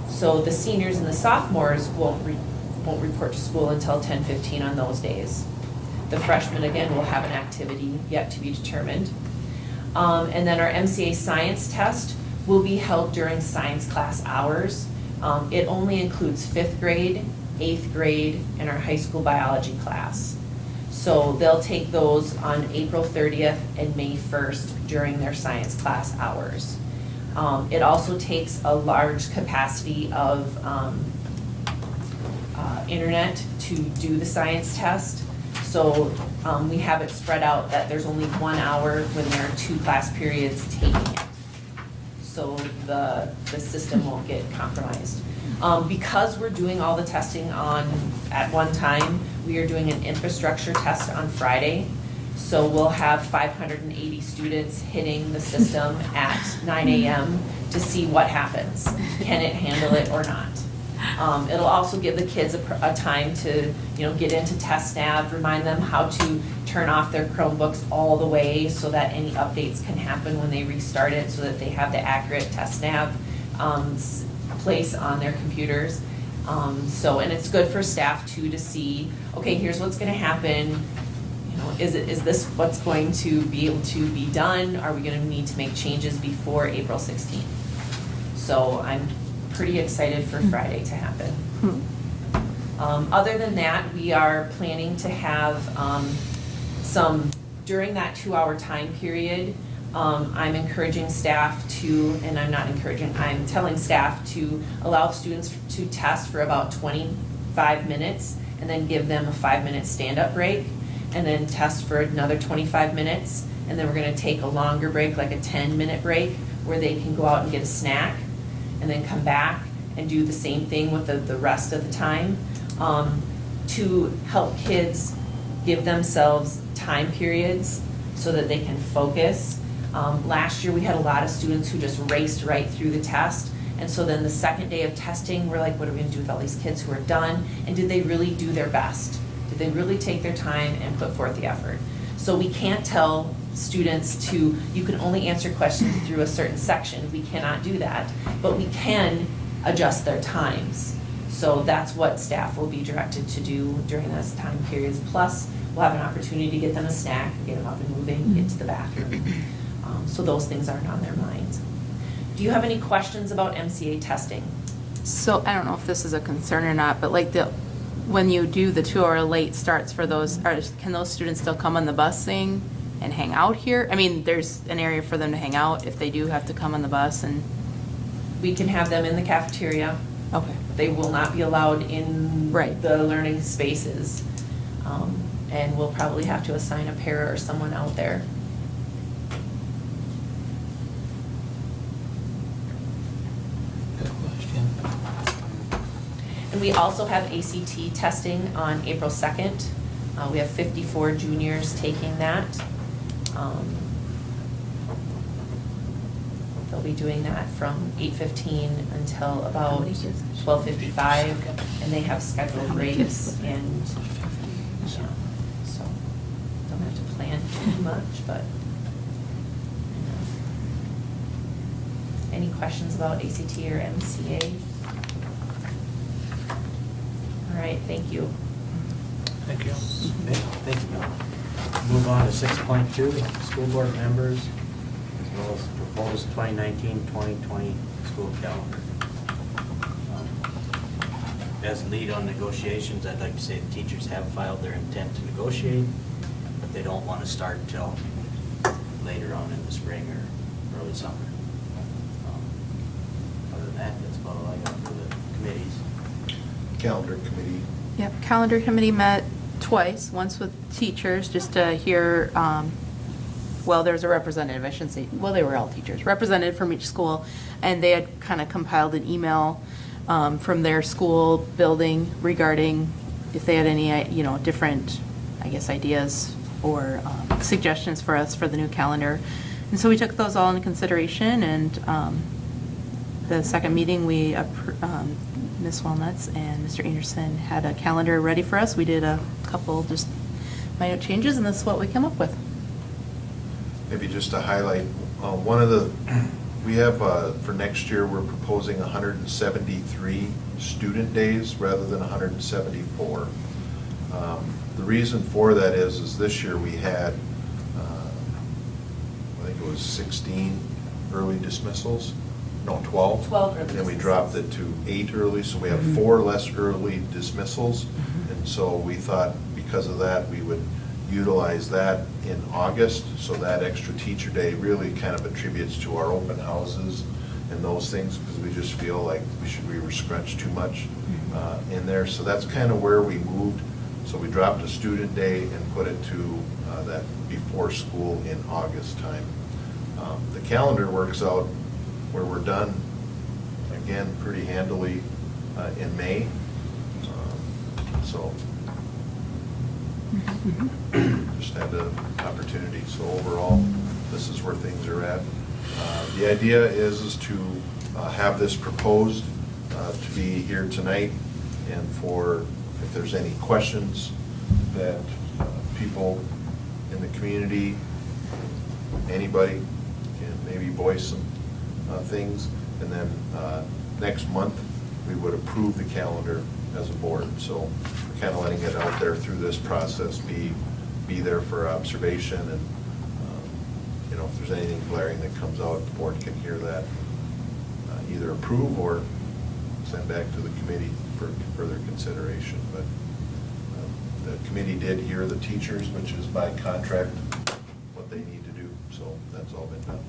Speaker 12: So the seniors and the sophomores won't report to school until 10:15 on those days. The freshmen, again, will have an activity yet to be determined. And then our MCA science test will be held during science class hours. It only includes 5th grade, 8th grade, and our high school biology class. So they'll take those on April 30th and May 1st during their science class hours. It also takes a large capacity of internet to do the science test. So we have it spread out that there's only 1 hour when there are 2 class periods taking it. So the system won't get compromised. Because we're doing all the testing at one time, we are doing an infrastructure test on Friday. So we'll have 580 students hitting the system at 9 a.m. to see what happens. Can it handle it or not? It'll also give the kids a time to, get into TestNav, remind them how to turn off their Chromebooks all the way so that any updates can happen when they restart it, so that they have the accurate TestNav place on their computers. And it's good for staff too to see, okay, here's what's going to happen. Is this what's going to be able to be done? Are we going to need to make changes before April 16th? So I'm pretty excited for Friday to happen. Other than that, we are planning to have during that 2-hour time period, I'm encouraging staff to, and I'm telling staff to allow students to test for about 25 minutes and then give them a 5-minute stand-up break, and then test for another 25 minutes, and then we're going to take a longer break, like a 10-minute break, where they can go out and get a snack, and then come back and do the same thing with the rest of the time, to help kids give themselves time periods so that they can focus. Last year, we had a lot of students who just raced right through the test, and so then the second day of testing, we're like, what are we going to do with all these kids who are done, and did they really do their best? Did they really take their time and put forth the effort? So we can't tell students you can only answer questions through a certain section. We cannot do that, but we can adjust their times. So that's what staff will be directed to do during those time periods. Plus, we'll have an opportunity to get them a snack, get them up and moving, get to the bathroom. So those things aren't on their minds. Do you have any questions about MCA testing?
Speaker 3: So I don't know if this is a concern or not, but when you do the 2-hour late starts for those, can those students still come on the bus thing and hang out here? I mean, there's an area for them to hang out if they do have to come on the bus, and
Speaker 12: We can have them in the cafeteria.
Speaker 3: okay.
Speaker 12: They will not be allowed in
Speaker 3: Right.
Speaker 12: the learning spaces. And we'll probably have to assign a para or someone out there.
Speaker 5: Good question.
Speaker 12: And we also have ACT testing on April 2nd. We have 54 juniors taking that. They'll be doing that from 8:15 until about 12:55, and they have scheduled breaks and, yeah, so don't have to plan too much, but. Any questions about ACT or MCA? All right, thank you.
Speaker 5: Thank you.
Speaker 1: Okay, thank you. Move on to 6.2, school board members, as well as proposed 2019-2020 school calendar. As lead on negotiations, I'd like to say the teachers have filed their intent to negotiate, but they don't want to start until later on in the spring or early summer. Other than that, that's about all I got for the committees.
Speaker 4: Calendar committee.
Speaker 3: Yep, calendar committee met twice, once with teachers, just to hear, well, there's a representative, I shouldn't say, well, they were all teachers, representative from each school, and they had kind of compiled an email from their school building regarding if they had any, different, I guess, ideas or suggestions for us for the new calendar. And so we took those all into consideration, and the second meeting, we, Ms. Walnuts and Mr. Anderson had a calendar ready for us. We did a couple just minor changes, and this is what we came up with.
Speaker 4: Maybe just to highlight, we have, for next year, we're proposing 173 student days rather than 174. The reason for that is this year we had, I think it was 16 early dismissals. No, 12.
Speaker 12: 12 early
Speaker 4: And we
Speaker 12: dismissals.
Speaker 4: dropped it to 8 early, so we have 4 less early dismissals. And so we thought because of that, we would utilize that in August. So that extra teacher day really kind of attributes to our open houses and those things, because we just feel like we were scrunched too much in there. So that's kind of where we moved. So we dropped a student day and put it to that before school in August time. The calendar works out where we're done, again, pretty handily in May. So just had the opportunity. So overall, this is where things are at. The idea is to have this proposed to be here tonight, and for, if there's any questions that people in the community, anybody can maybe voice some things, and then next month, we would approve the calendar as a board. So we're kind of letting it out there through this process, be there for observation, and if there's anything glaring that comes out, the board can hear that, either approve or send back to the committee for further consideration. But the committee did hear the teachers, which is by contract what they need to do, so that's all been done.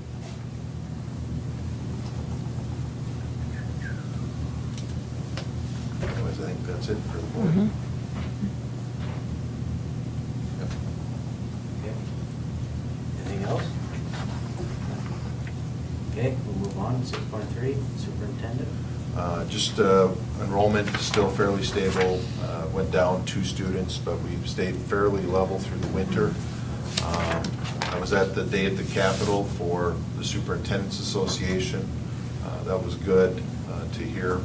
Speaker 4: Otherwise, I think that's it for the board.
Speaker 3: Mhm.
Speaker 4: Yep.
Speaker 1: Okay. Anything else? Okay, we'll move on to 6.3, superintendent.
Speaker 4: Just enrollment is still fairly stable, went down 2 students, but we've stayed fairly level through the winter. I was at the day at the Capitol for the Superintendent's Association. That was good to hear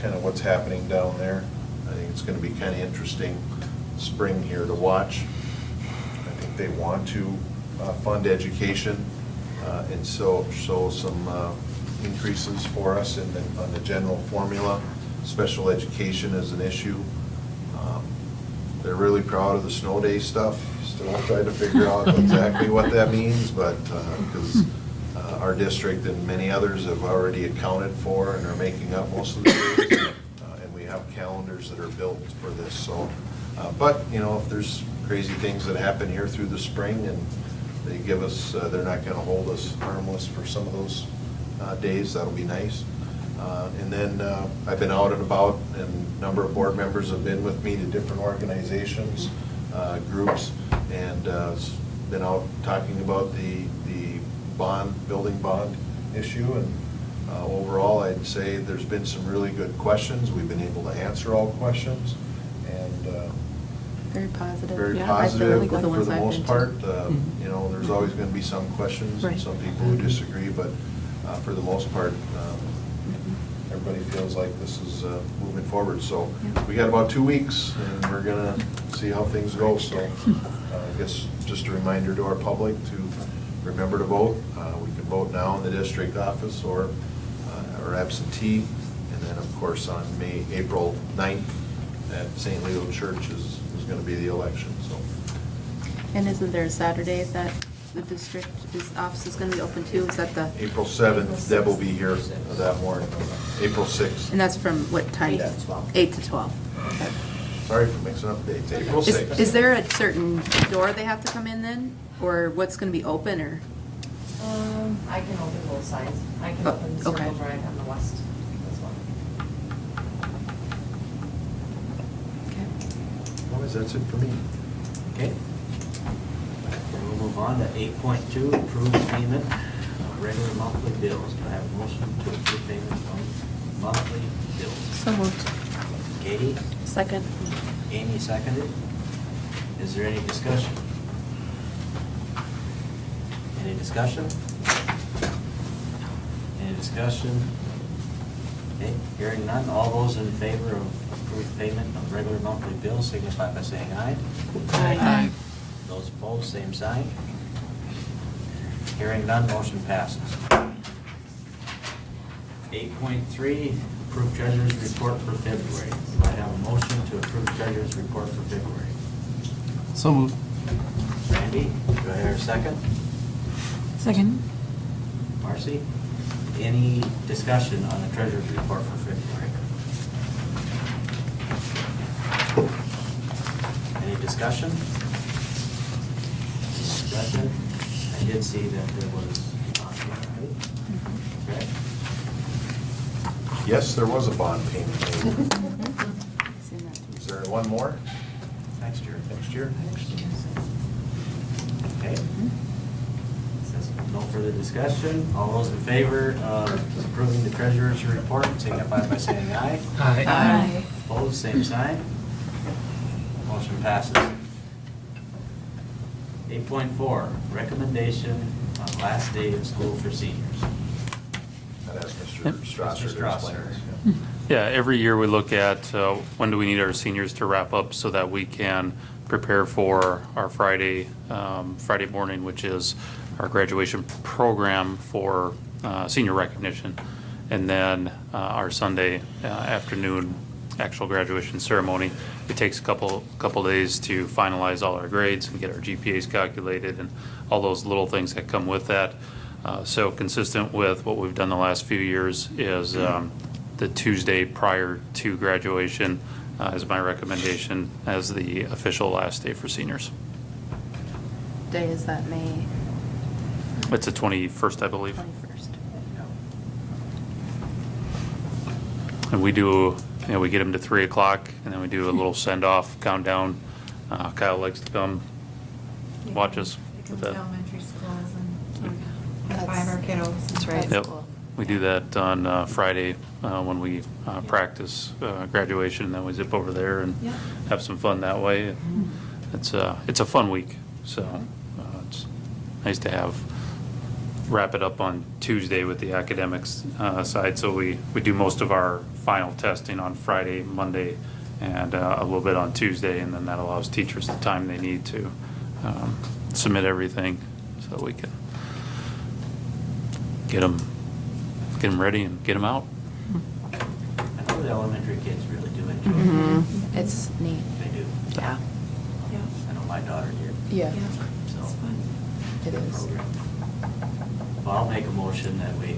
Speaker 4: kind of what's happening down there. I think it's going to be kind of interesting spring here to watch. I think they want to fund education and so show some increases for us on the general formula. Special education is an issue. They're really proud of the snow day stuff. Still trying to figure out exactly what that means, but because our district and many others have already accounted for and are making up most of the days, and we have calendars that are built for this. So, but if there's crazy things that happen here through the spring and they give us, they're not going to hold us harmless for some of those days, that'll be nice. And then I've been out and about, and a number of board members have been with me to different organizations, groups, and been out talking about the building bond issue. And overall, I'd say there's been some really good questions. We've been able to answer all questions, and
Speaker 3: Very positive.
Speaker 4: very
Speaker 3: Yeah, I feel
Speaker 4: positive
Speaker 3: really good,
Speaker 4: for
Speaker 3: the ones
Speaker 4: the
Speaker 3: I've
Speaker 4: most
Speaker 3: been to.
Speaker 4: part. There's always going to be some questions and
Speaker 3: Right.
Speaker 4: some people who disagree, but for the most part, everybody feels like this is moving forward. So we got about 2 weeks, and we're gonna see how things go. So I guess just a reminder to our public to remember to vote. We can vote now in the district office or absentee. And then, of course, on April 9th at St. Leo Church is going to be the election, so.
Speaker 3: And isn't there a Saturday that the district office is gonna be open too? Is that the,
Speaker 4: April 7th, Deb will be here that morning. April 6th.
Speaker 3: and that's from what time?
Speaker 1: 8 to 12.
Speaker 3: 8 to 12. Okay.
Speaker 4: Sorry for mixing up dates. April 6th.
Speaker 3: Is there a certain door they have to come in then? Or what's gonna be open, or?
Speaker 12: I can open both sides. I can
Speaker 3: Oh,
Speaker 12: open Circle
Speaker 3: okay.
Speaker 12: Drive on the west as well.
Speaker 4: Otherwise, that's it for me.
Speaker 1: Okay. We'll move on to 8.2, approve payment of regular monthly bills. Do I have a motion to approve payment of monthly bills?
Speaker 3: So moved.
Speaker 1: Katie?
Speaker 3: Second.
Speaker 1: Amy seconded. Is there any discussion? Any discussion? Any discussion? Okay, hearing none. All those in favor of approved payment of regular monthly bills signify by saying aye.
Speaker 3: Aye.
Speaker 1: Those opposed, same sign. Hearing none, motion passes. 8.3, approve treasurer's report for February. Do I have a motion to approve treasurer's report for February?
Speaker 7: So moved.
Speaker 1: Randy, do I hear a second?
Speaker 3: Second.
Speaker 1: Marcy? Any discussion on the treasurer's report for February? Any discussion? Discussion? I did see that there was, right?
Speaker 4: Yes, there was a bond payment made.
Speaker 3: Seen that too.
Speaker 4: Is there one more
Speaker 1: Next year.
Speaker 4: next year?
Speaker 1: Okay. Says no further discussion. All those in favor of approving the treasurer's report signify by saying aye.
Speaker 5: Aye.
Speaker 1: Opposed, same sign. Motion passes. 8.4, recommendation on last day of school for seniors.
Speaker 4: I'd ask Mr.
Speaker 10: Yep.
Speaker 4: Strasser
Speaker 1: Mr.
Speaker 4: to explain
Speaker 1: Strasser.
Speaker 4: this.
Speaker 10: Yeah, every year we look at when do we need our seniors to wrap up so that we can prepare for our Friday morning, which is our graduation program for senior recognition, and then our Sunday afternoon actual graduation ceremony. It takes a couple days to finalize all our grades and get our GPAs calculated and all those little things that come with that. So consistent with what we've done the last few years is the Tuesday prior to graduation is my recommendation as the official last day for seniors.
Speaker 3: Day is that May
Speaker 10: It's the 21st, I believe.
Speaker 3: 21st.
Speaker 10: And we do, we get them to 3 o'clock, and then we do a little send-off countdown. Kyle likes to come watch us with that.
Speaker 11: Elementary schools and
Speaker 3: That's-
Speaker 11: five our kiddos.
Speaker 3: That's right.
Speaker 10: Yep.
Speaker 3: Cool.
Speaker 10: We do that on Friday when we practice graduation, and then we zip over there and
Speaker 11: Yeah.
Speaker 10: have some fun that way. It's a fun week, so it's nice to wrap it up on Tuesday with the academics side. So we do most of our final testing on Friday, Monday, and a little bit on Tuesday, and then that allows teachers the time they need to submit everything so we can get them ready and get them out.
Speaker 1: I know the elementary kids really do enjoy it.
Speaker 3: Mm-hmm. It's neat.
Speaker 1: They do.
Speaker 3: Yeah.
Speaker 11: Yeah.
Speaker 1: I know my daughter did.
Speaker 3: Yeah.
Speaker 1: So.
Speaker 11: It's fun.
Speaker 3: It is.
Speaker 1: Program. Well, I'll make a motion that we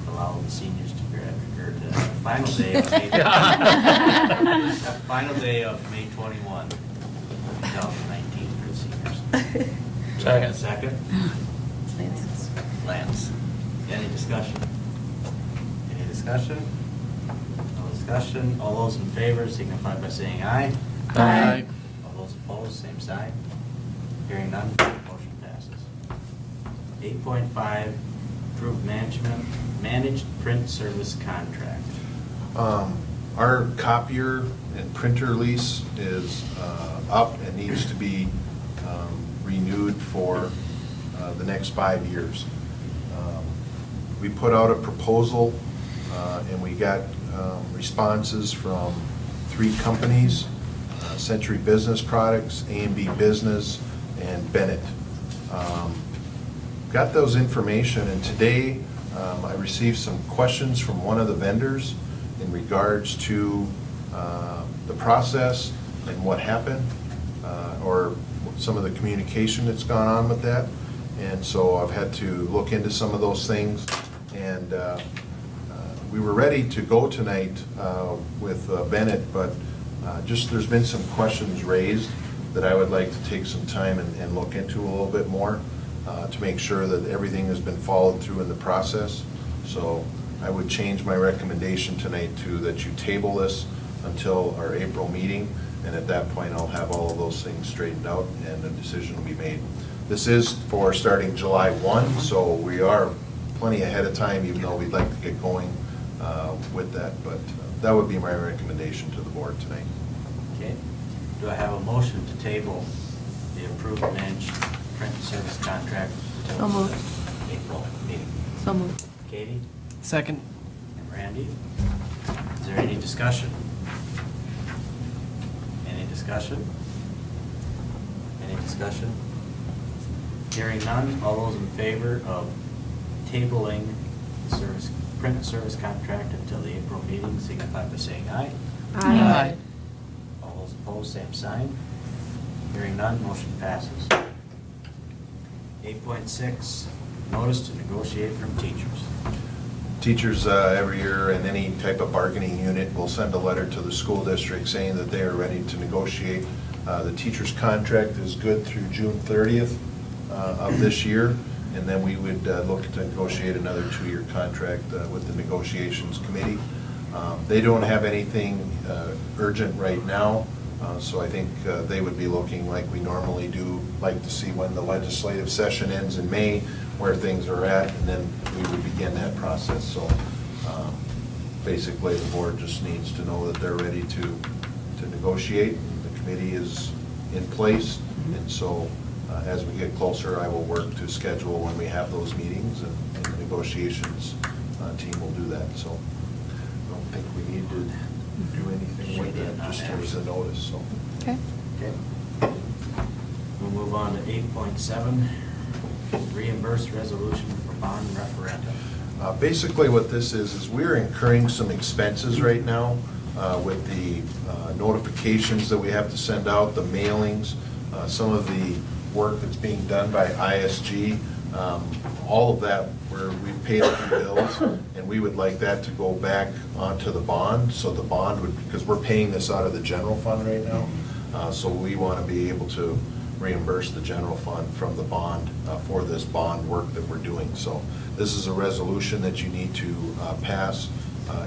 Speaker 1: allow the seniors to graduate, or the final day of May, the final day of May 21, 2019 for the seniors. Do I have a Second?
Speaker 3: Lance.
Speaker 1: Lance. Any discussion? Any discussion? No discussion. All those in favor signify by saying aye.
Speaker 3: Aye.
Speaker 1: All those opposed, same sign. Hearing none, motion passes. 8.5, approve managed print service contract.
Speaker 4: Our copier and printer lease is up and needs to be renewed for the next 5 years. We put out a proposal, and we got responses from 3 companies, Century Business Products, A&B Business, and Bennett. Got those information, and today I received some questions from one of the vendors in regards to the process and what happened, or some of the communication that's gone on with that. And so I've had to look into some of those things, and we were ready to go tonight with Bennett, but just there's been some questions raised that I would like to take some time and look into a little bit more to make sure that everything has been followed through in the process. So I would change my recommendation tonight to that you table this until our April meeting, and at that point I'll have all of those things straightened out and a decision will be made. This is for starting July 1, so we are plenty ahead of time, even though we'd like to get going with that, but that would be my recommendation to the board tonight.
Speaker 1: Okay. Do I have a motion to table the approved managed print service contract
Speaker 3: So
Speaker 1: until
Speaker 3: moved.
Speaker 1: the April meeting?
Speaker 3: So moved.
Speaker 1: Katie
Speaker 7: Second.
Speaker 1: and Randy, is there any discussion? Any discussion? Any discussion? Hearing none, all those in favor of tabling the service, print service contract until the April meeting signify by saying aye.
Speaker 7: Aye.
Speaker 1: All those opposed, same sign. Hearing none, motion passes. 8.6, notice to negotiate from teachers.
Speaker 4: Teachers every year in any type of bargaining unit will send a letter to the school district saying that they are ready to negotiate. The teacher's contract is good through June 30th of this year, and then we would look to negotiate another 2-year contract with the negotiations committee. They don't have anything urgent right now, so I think they would be looking like we normally do, like to see when the legislative session ends in May, where things are at, and then we would begin that process. So basically, the board just needs to know that they're ready to negotiate. The committee is in place, and so as we get closer, I will work to schedule when we have those meetings, and the negotiations team will do that. So I don't think we need to do anything with that, just as a notice, so.
Speaker 3: Okay.
Speaker 1: Okay. We'll move on to 8.7, reimbursed resolution for bond referendum.
Speaker 4: Basically, what this is we're incurring some expenses right now with the notifications that we have to send out, the mailings, some of the work that's being done by ISG, all of that, where we've paid a few bills, and we would like that to go back onto the bond, so the bond would, because we're paying this out of the general fund right now, so we want to be able to reimburse the general fund from the bond for this bond work that we're doing. So this is a resolution that you need to pass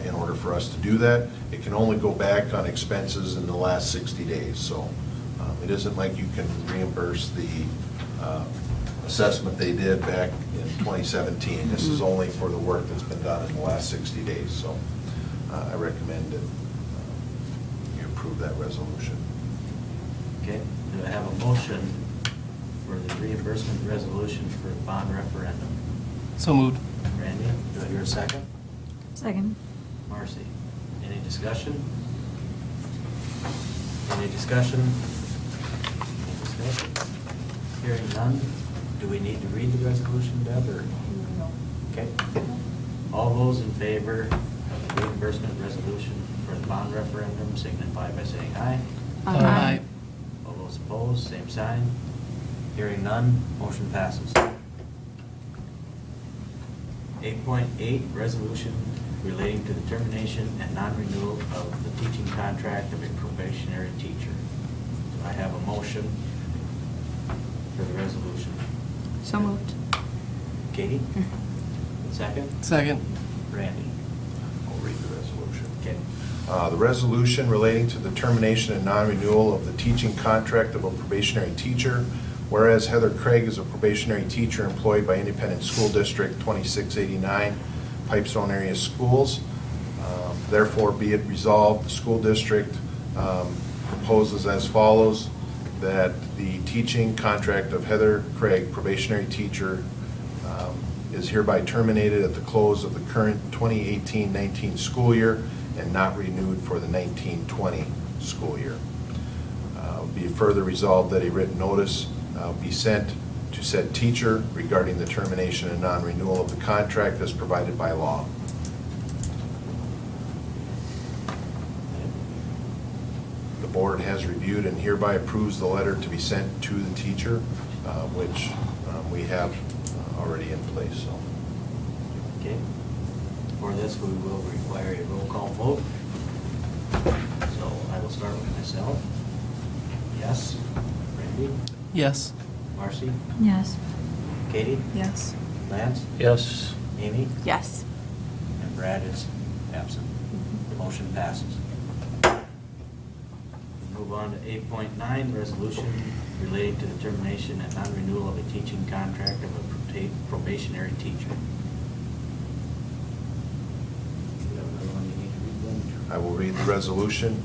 Speaker 4: in order for us to do that. It can only go back on expenses in the last 60 days, so it isn't like you can reimburse the assessment they did back in 2017. This is only for the work that's been done in the last 60 days, so I recommend that you approve that resolution.
Speaker 1: Okay, do I have a motion for the reimbursement resolution for bond referendum?
Speaker 7: So moved.
Speaker 1: Randy, do I hear a second?
Speaker 2: Second.
Speaker 1: Marcy, any discussion? Any discussion? Any discussion? Hearing none, do we need to read the resolution, Deb, or? No. Okay. All those in favor of the reimbursement resolution for the bond referendum signify by saying aye.
Speaker 7: Aye.
Speaker 1: All those opposed, same sign. Hearing none, motion passes. 8.8, resolution relating to the termination and non-renewal of the teaching contract of a probationary teacher. Do I have a motion for the resolution?
Speaker 3: So moved.
Speaker 1: Katie? Second?
Speaker 7: Second.
Speaker 1: Randy?
Speaker 4: I'll read the resolution.
Speaker 1: Okay.
Speaker 4: The resolution relating to the termination and non-renewal of the teaching contract of a probationary teacher, whereas Heather Craig is a probationary teacher employed by Independent School District 2689, Pipestone Area Schools. Therefore, be it resolved, the school district proposes as follows, that the teaching contract of Heather Craig, probationary teacher, is hereby terminated at the close of the current 2018-19 school year and not renewed for the 19-20 school year. Be it further resolved that a written notice be sent to said teacher regarding the termination and non-renewal of the contract as provided by law. The board has reviewed and hereby approves the letter to be sent to the teacher, which we have already in place, so.
Speaker 1: Okay. For this, we will require a roll call vote. So I will start with myself. Yes. Randy?
Speaker 7: Yes.
Speaker 1: Marcy?
Speaker 2: Yes.
Speaker 1: Katie?
Speaker 2: Yes.
Speaker 1: Lance?
Speaker 5: Yes.
Speaker 1: Amy?
Speaker 3: Yes.
Speaker 1: And Brad is absent. The motion passes. Move on to 8.9, resolution relating to the termination and non-renewal of a teaching contract of a probationary teacher. Do you have another one you need to read, Lynn?
Speaker 4: I will read the resolution.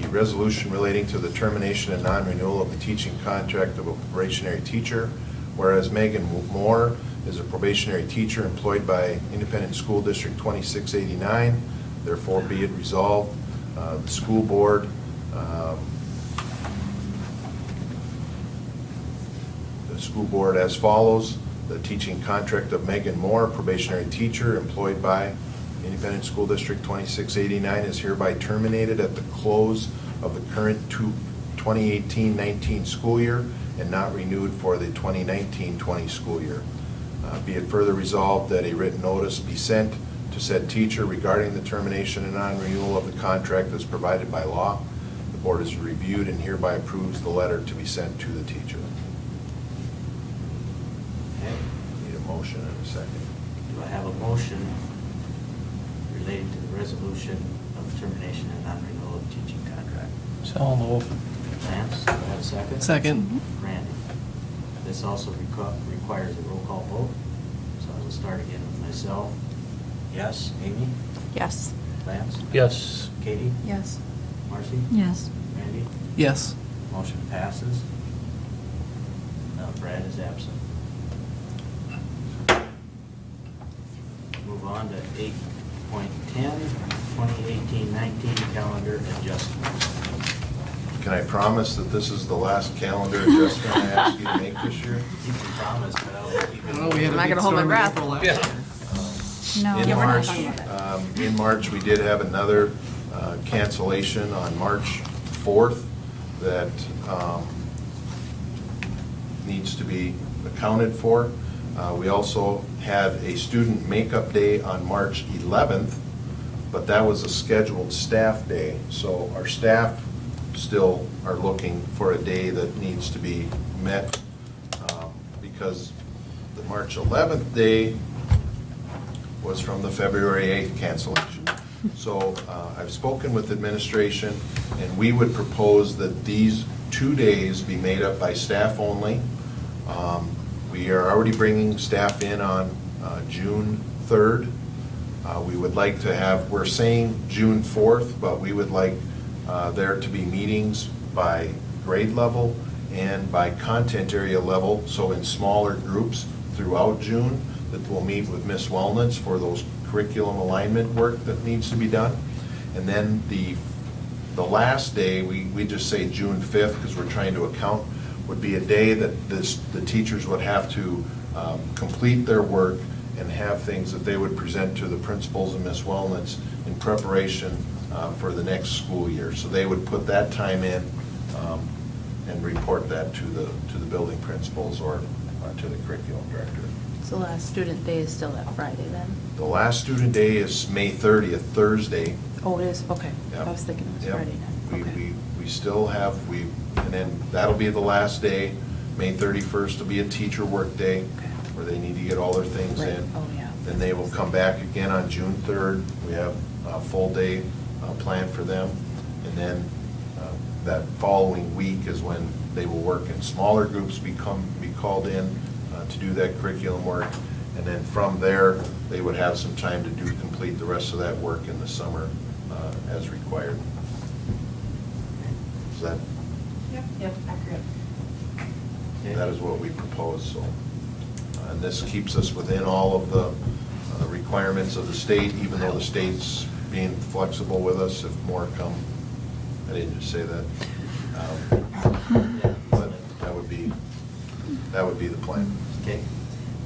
Speaker 4: The resolution relating to the termination and non-renewal of the teaching contract of a probationary teacher, whereas Megan Moore is a probationary teacher employed by Independent School District 2689, therefore be it resolved, the school board as follows. The teaching contract of Megan Moore, probationary teacher employed by Independent School District 2689 is hereby terminated at the close of the current 2018-19 school year and not renewed for the 2019-20 school year. Be it further resolved that a written notice be sent to said teacher regarding the termination and non-renewal of the contract as provided by law. The board has reviewed and hereby approves the letter to be sent to the teacher.
Speaker 1: Okay.
Speaker 4: Need a motion and a second.
Speaker 1: Do I have a motion relating to the resolution of the termination and non-renewal of teaching contract?
Speaker 5: So move.
Speaker 1: Lance, do I have a second?
Speaker 7: Second.
Speaker 1: Randy. This also requires a roll call vote, so I will start again with myself. Yes. Amy?
Speaker 3: Yes.
Speaker 1: Lance?
Speaker 5: Yes.
Speaker 1: Katie?
Speaker 2: Yes.
Speaker 1: Marcy?
Speaker 2: Yes.
Speaker 1: Randy?
Speaker 7: Yes.
Speaker 1: Motion passes. Brad is absent. Move on to 8.10, 2018-19 calendar adjustments.
Speaker 4: Can I promise that this is the last calendar adjustment I ask you to make this year?
Speaker 1: You can promise, but I will keep it.
Speaker 7: Oh, we had a
Speaker 11: I'm not
Speaker 7: big
Speaker 11: gonna hold my
Speaker 7: storm in
Speaker 11: breath.
Speaker 7: April last
Speaker 5: Yeah.
Speaker 7: year.
Speaker 2: No.
Speaker 4: In
Speaker 2: Yeah, we're not
Speaker 4: March,
Speaker 2: talking about
Speaker 4: in March, we did have another cancellation on March 4th that needs to be accounted for. We also had a student makeup day on March 11th, but that was a scheduled staff day. So our staff still are looking for a day that needs to be met because the March 11th day was from the February 8th cancellation. So I've spoken with administration, and we would propose that these 2 days be made up by staff only. We are already bringing staff in on June 3rd. We would like to have, we're saying June 4th, but we would like there to be meetings by grade level and by content area level, so in smaller groups throughout June, that we'll meet with Ms. Wellnitz for those curriculum alignment work that needs to be done. And then the last day, we just say June 5th, because we're trying to account, would be a day that the teachers would have to complete their work and have things that they would present to the principals and Ms. Wellnitz in preparation for the next school year. So they would put that time in and report that to the building principals or to the curriculum director.
Speaker 3: So the last student day is still that Friday then?
Speaker 4: The last student day is May 30th, Thursday.
Speaker 3: Oh, it is, okay.
Speaker 4: Yep.
Speaker 3: I was thinking it was
Speaker 4: Yep.
Speaker 3: Friday night. Okay.
Speaker 4: We still have, and then that'll be the last day. May 31st will be a teacher work day
Speaker 3: Okay.
Speaker 4: where they need to get all their things
Speaker 3: Right.
Speaker 4: in.
Speaker 3: Oh, yeah.
Speaker 4: Then they will come back again on June 3rd. We have a full day planned for them. And then that following week is when they will work in smaller groups, be called in to do that curriculum work. And then from there, they would have some time to complete the rest of that work in the summer as required. Is that?
Speaker 12: Yep, accurate.
Speaker 1: Okay.
Speaker 4: That is what we propose, so. And this keeps us within all of the requirements of the state, even though the state's being flexible with us if more come. I didn't just say that. But that would be the plan.
Speaker 1: Okay.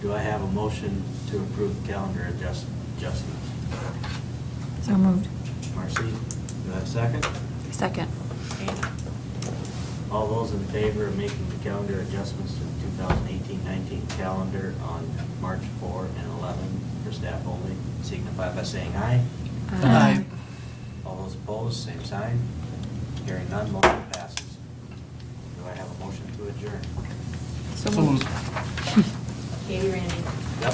Speaker 1: Do I have a motion to approve the calendar adjustments?
Speaker 2: So moved.
Speaker 1: Marcy, do I have a second?
Speaker 3: Second.
Speaker 1: Ann. All those in favor of making the calendar adjustments to the 2018-19 calendar on March 4 and 11 for staff only, signify by saying aye.
Speaker 7: Aye.
Speaker 1: All those opposed, same sign. Hearing none, motion passes. Do I have a motion to adjourn?
Speaker 3: So
Speaker 7: So
Speaker 3: moved.
Speaker 7: moved.
Speaker 12: Katie, Randy.
Speaker 1: Yep.